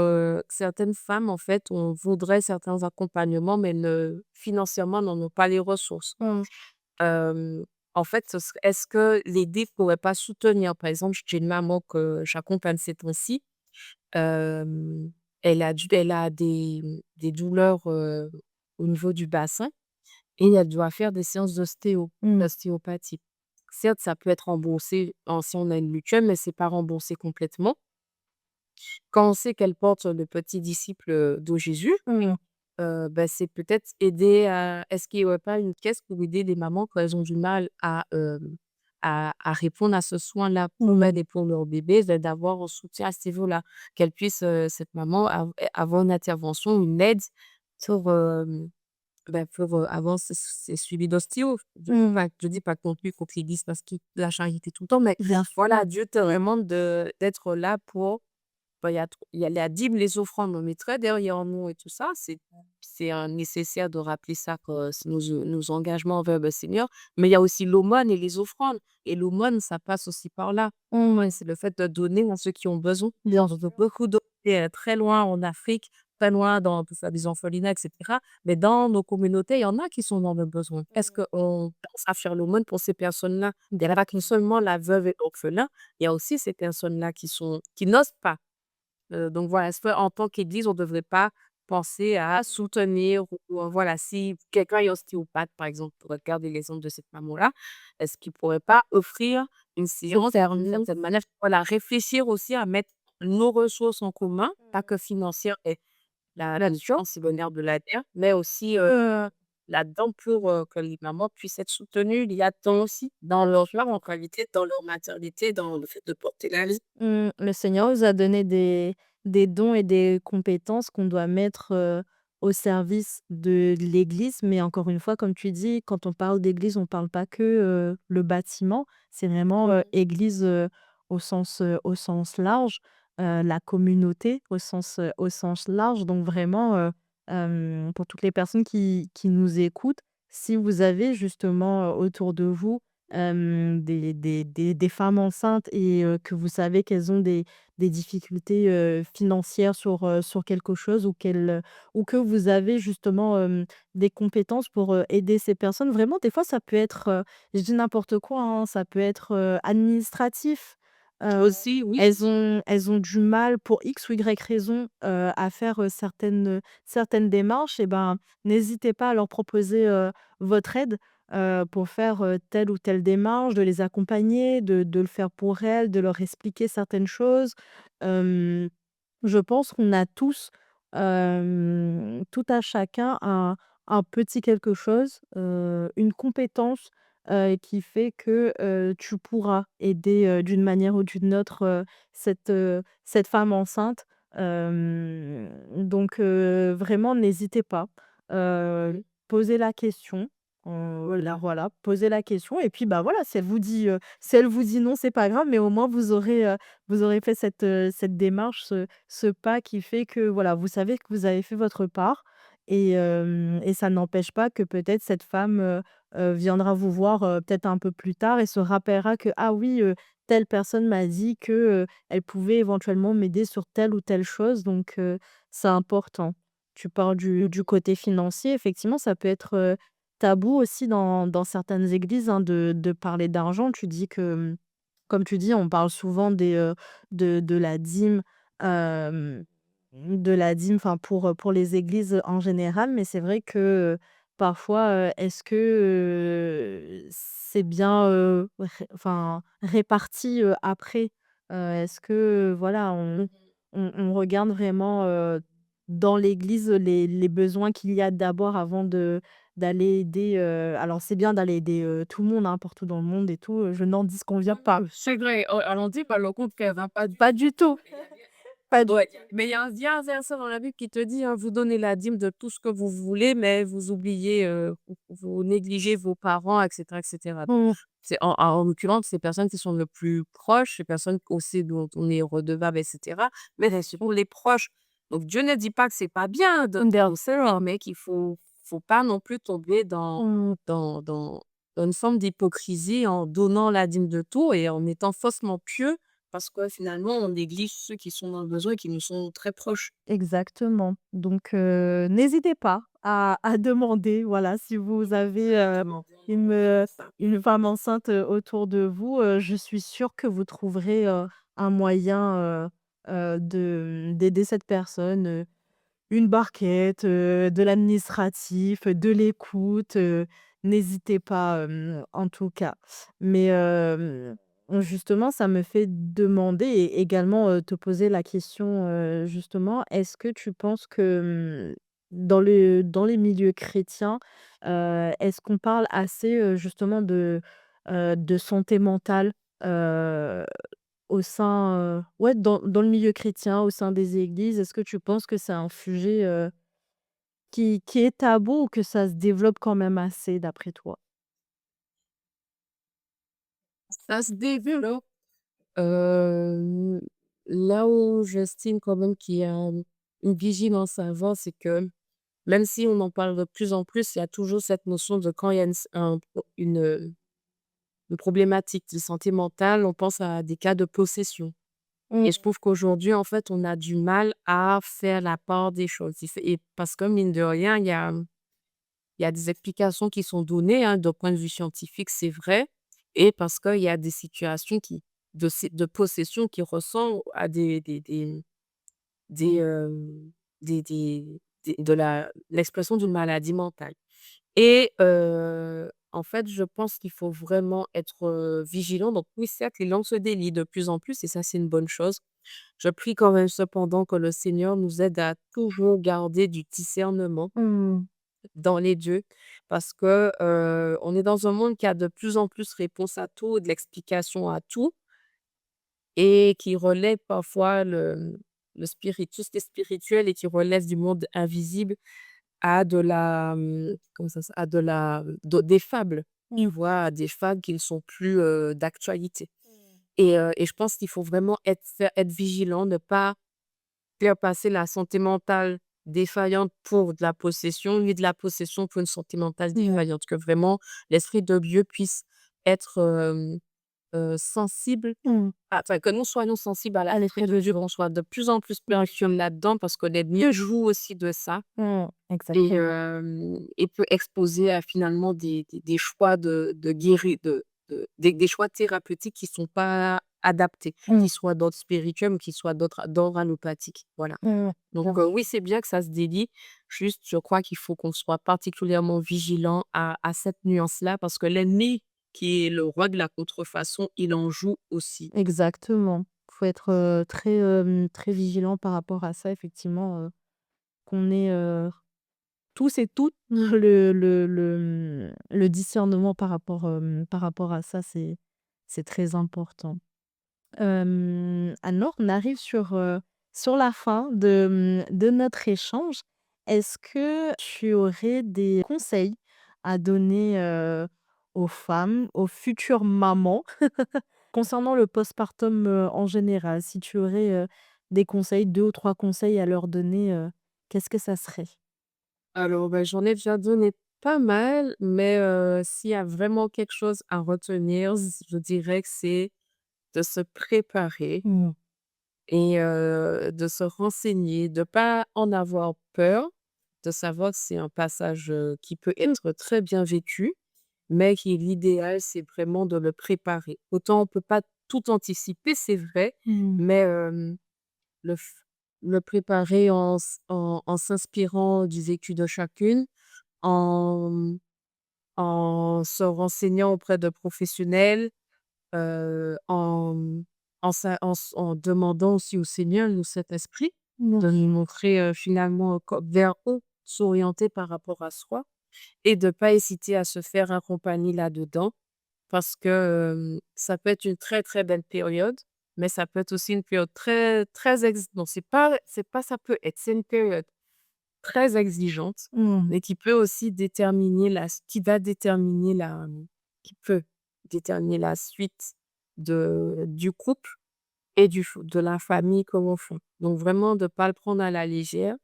certaines femmes, en fait, on voudrait certains accompagnements, mais ne financièrement, n'en ont pas les ressources. Mmh. Hem, En fait, ce serait est-ce que l'aider pourrait pas soutenir? Par exemple, j'ai une maman que j'accompagne ces temps-ci, hem, elle a des douleurs, au niveau du bassin et elle doit faire des séances Mmh. d'ostéopathie. Certes, ça peut être remboursé si on a une mutuelle, mais c'est pas remboursé complètement. Quand on sait qu'elle porte le petit disciple, de Jésus, Mmh. bah, c'est peut-être aider à est-ce qu'il y aurait pas une caisse pour aider les mamans quand elles ont du mal à répondre à ce soin-là pour Mmh. elles et pour leur bébé, d'avoir un soutien à ce niveau-là. Qu'elle puisse, cette maman avoir une intervention, une aide pour, pour, avoir ces suivis d'ostéo. Mmh. Je dis pas non plus contre l'église parce que la charité tout le temps, mais Bien sûr. voilà, Dieu te demande d'être là pour bah, il y a la dîme, les offrandes, on met très derrière nous et tout ça. C'est un nécessaire de rappeler ça que c'est nos engagements envers le Seigneur. Mais il y a aussi l'aumône et les offrandes. Et l'aumône, ça passe aussi par là. Mmh. Ouais, c'est le fait de donner à ceux qui ont besoin. Bien On sûr. donne beaucoup donner, très loin en Afrique, très loin dans pour faire des orphelinats, et cetera. Mais dans nos communautés, il y en a qui sont dans le besoin. Est-ce qu'on pense à faire l'aumône pour ces personnes-là? Il n'y a pas que seulement la veuve et l'orphelin, il y a aussi ces personnes-là qui n'osent pas. Donc voilà, est-ce qu'en tant qu'église, on ne devrait pas penser à soutenir ou voilà, si quelqu'un est ostéopathe, par exemple, pour regarder l'exemple de cette maman-là, est-ce qu'il ne pourrait pas offrir une séance d'une certaine manière? Voilà, réfléchir aussi à mettre nos ressources en commun, pas que financières et la chance et bonheur de la terre, mais aussi, là-dedans pour, que les mamans puissent être soutenues. Il y a tant aussi dans leur joie, en réalité, dans leur maternité, dans le fait de porter la vie. Le Seigneur nous a donné des dons et des compétences qu'on doit mettre, au service de l'Église. Mais encore une fois, comme tu dis, quand on parle d'Église, on parle pas que, le bâtiment. C'est vraiment, Église, au sens large, la communauté au sens large. Donc vraiment, pour toutes les personnes qui nous écoutent, si vous avez justement, autour de vous des femmes enceintes et que vous savez qu'elles ont des difficultés, financières sur quelque chose ou que vous avez justement, des compétences pour, aider ces personnes. Vraiment, des fois, ça peut être, je dis n'importe quoi, hein, ça peut être, administratif. Heu, Aussi, oui. elles ont du mal pour X ou Y raison, à faire, certaines démarches et ben, n'hésitez pas à leur proposer, votre aide pour faire, telle ou telle démarche, de les accompagner, de le faire pour elles, de leur expliquer certaines choses. Hem, je pense qu'on a tous, tout à chacun un petit quelque chose, une compétence, qui fait que, tu pourras aider, d'une manière ou d'une autre, cette femme enceinte. Donc vraiment n'hésitez pas, posez la question. Voilà, posez la question et puis, bah, voilà, si elle vous dit non, c'est pas grave, mais au moins vous aurez fait cette démarche, ce pas qui fait que, voilà, vous savez que vous avez fait votre part et ça n'empêche pas que peut-être cette femme, viendra vous voir, peut-être un peu plus tard et se rappellera que: «Ah oui, telle personne m'a dit que, elle pouvait éventuellement m'aider sur telle ou telle chose», donc c'est important. Tu parles du côté financier, effectivement, ça peut être, tabou aussi dans certaines églises, hein, de parler d'argent. Tu dis que, comme tu dis, on parle souvent de la dîme, hem, enfin pour les églises en général, mais c'est vrai que, parfois, est-ce que, c'est bien, réparti, après? Est-ce que, voilà, on regarde vraiment, dans l'église les besoins qu'il y a d'abord avant d'aller aider, alors c'est bien d'aller aider, tout le monde, hein, partout dans le monde et tout, je n'en disconviens pas. C'est vrai, on dit par le contraire, hein, pas du Pas du tout, pas du ouais, mais il y a un verset dans la Bible qui te dit, hein: «Vous donnez la dîme de tout ce que vous voulez, mais vous oubliez, vous négligez vos parents» et cetera. mmh, C'est en l'occurrence, ces personnes qui sont le plus proches, ces personnes aussi dont on est redevable et cetera, mais c'est pour les proches. Donc Dieu ne dit pas que c'est pas bien de bien penser, hein, mais qu'il faut pas non plus tomber mmh, dans dans dans une forme d'hypocrisie en donnant la dîme de tout et en étant faussement pieux parce que finalement, on néglige ceux qui sont dans le besoin et qui nous sont très proches. Exactement. Donc n'hésitez pas à demander, voilà, si vous avez, Exactement. une, une femme enceinte, autour de vous, je suis sûre que vous trouverez, un moyen, de d'aider cette personne, une barquette, de l'administratif, de l'écoute, n'hésitez pas, en tout cas. Mais, justement, ça me fait demander et également, te poser la question, justement, est-ce que tu penses que, dans les milieux chrétiens, est-ce qu'on parle assez, justement de santé mentale, heu au sein, ouais, dans le milieu chrétien, au sein des églises, est-ce que tu penses que c'est un sujet, qui est tabou ou que ça se développe quand même assez d'après toi? Ça se développe. Hem, Là où j'estime quand même qu'il y a, une vigilance à avoir, c'est que même si on en parle de plus en plus, il y a toujours cette notion de quand il y a une problématique de santé mentale, on pense à des cas de possession Mmh. et je trouve qu'aujourd'hui, en fait, on a du mal à faire la part des choses. Il fait et parce que mine de rien, il y a des explications qui sont données, hein, d'un point de vue scientifique, c'est vrai et parce qu'il y a des situations de possession qui ressemblent à des, de l'expression d'une maladie mentale et en fait, je pense qu'il faut vraiment être, vigilant. Donc oui, certes, les langues se délient de plus en plus et ça, c'est une bonne chose. Je prie quand même cependant que le Seigneur nous aide à toujours garder du discernement Mmh. dans les 2 parce que, on est dans un monde qui a de plus en plus réponse à tout, de l'explication à tout et qui relève parfois tout ce qui est spirituel et qui relève du monde invisible à de la, comment ça à de la des fables, tu Mmh. vois? À des fables qui ne sont plus, d'actualité Mmh. et je pense qu'il faut vraiment être vigilant, ne pas faire passer la santé mentale défaillante pour de la possession, ni de la possession pour une santé mentale Ouais. défaillante. Que vraiment l'esprit de Dieu puisse être, sensible Mmh. enfin, que nous soyons sensibles à À l'esprit l'effet de de Dieu, jeu. qu'on soit de plus en plus Mmh. spirituel là-dedans parce que l'ennemi joue aussi de ça et Exactement. peut exposer à finalement des choix de guéri des choix thérapeutiques qui sont pas adaptés, Mmh. qu'ils soient d'ordre spirituel ou qu'ils soient d'ordre allopathique. Voilà. Donc Bien sûr. oui, c'est bien que ça se délie. Juste, je crois qu'il faut qu'on soit particulièrement vigilant à cette nuance-là parce que l'ennemi, qui est le roi de la contrefaçon, il en joue aussi. Exactement. Faut être, très, très vigilant par rapport à ça effectivement, qu'on ait, tous et toutes le discernement par rapport à ça, c'est très important. Alors on arrive sur la fin de notre échange. Est-ce que tu aurais des conseils à donner, aux femmes, aux futures mamans concernant le postpartum, en général? Si tu aurais, des conseils, 2 ou 3 conseils à leur donner, qu'est-ce que ça serait? Alors, bah, j'en ai déjà donné pas mal, mais s'il y a vraiment quelque chose à retenir, je dirais que c'est de se préparer Mmh. et de se renseigner, de pas en avoir peur, de savoir que c'est un passage, qui peut être très bien vécu, mais qui l'idéal, c'est vraiment de le préparer. Autant on peut pas tout anticiper, c'est vrai, Mmh. mais le f le préparer en s'inspirant du vécu de chacune, en se renseignant auprès de professionnels, en en demandant aussi au Seigneur ou Saint-Esprit Bien de nous sûr. montrer, finalement co vers où s'orienter par rapport à soi et de pas hésiter à se faire accompagner là-dedans parce que, ça peut être une très, très belle période, mais ça peut être aussi une période très, très non, c'est pas ça peut être, c'est une période très exigeante, Mmh. mais qui peut aussi déterminer qui peut déterminer la suite du couple et de la famille comme enfant. Donc vraiment de pas le prendre à la légère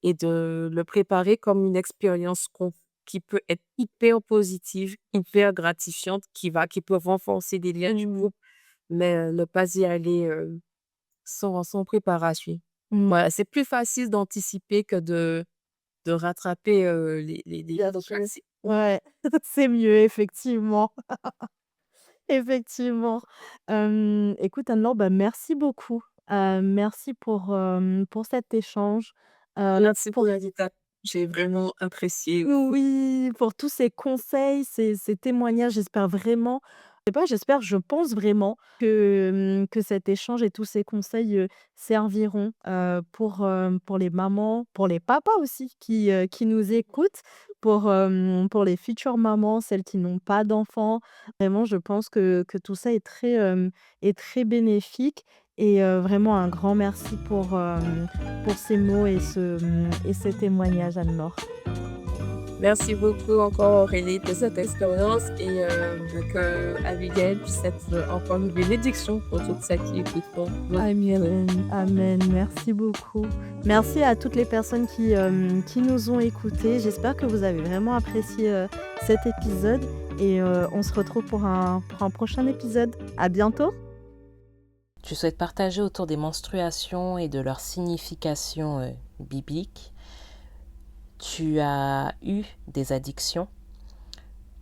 et de le préparer comme une expérience qui peut être hyper positive, hyper gratifiante, qui peut renforcer des liens du Mmh. couple mais ne pas y aller, sans préparation. Mmh. Voilà, c'est plus facile d'anticiper que de rattraper, les Bien défauts sûr. passés. Ouais, c'est mieux effectivement, effectivement. Écoute Anne-Laure, bah, merci beaucoup. Merci pour cet échange, Merci pour pour l'invitation, j'ai vraiment apprécié aussi. oui, pour tous ces conseils, ces témoignages. J'espère vraiment, je sais pas, j'espère, je pense vraiment que cet échange et tous ces conseils, serviront, pour les mamans, pour les papas aussi qui nous écoutent, pour les futures mamans, celles qui n'ont pas d'enfants. Vraiment, je pense que tout ça est très bénéfique et vraiment un grand merci pour ces mots et et ces témoignages, Anne-Laure. Merci beaucoup encore Aurélie de cette expérience et que Abigail puisse être encore une bénédiction pour toutes celles qui écouteront notre Amen, amen. Merci beaucoup. Merci à toutes les personnes qui nous ont écoutés. J'espère que vous avez vraiment apprécié, cet épisode et on se retrouve pour un prochain épisode. À bientôt. Tu souhaites partager autour des menstruations et de leur signification biblique. Tu as eu des addictions.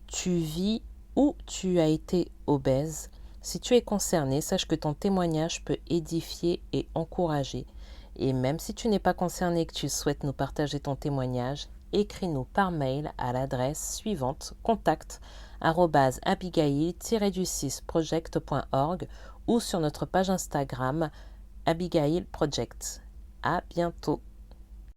Tu vis ou tu as été obèse. Si tu es concerné, sache que ton témoignage peut édifier et encourager. Et même si tu n'es pas concerné et que tu souhaites nous partager ton témoignage, écris-nous par mail à l'adresse suivante contact@abigail-du6project.org ou sur notre page Instagram Abigail Project. À bientôt.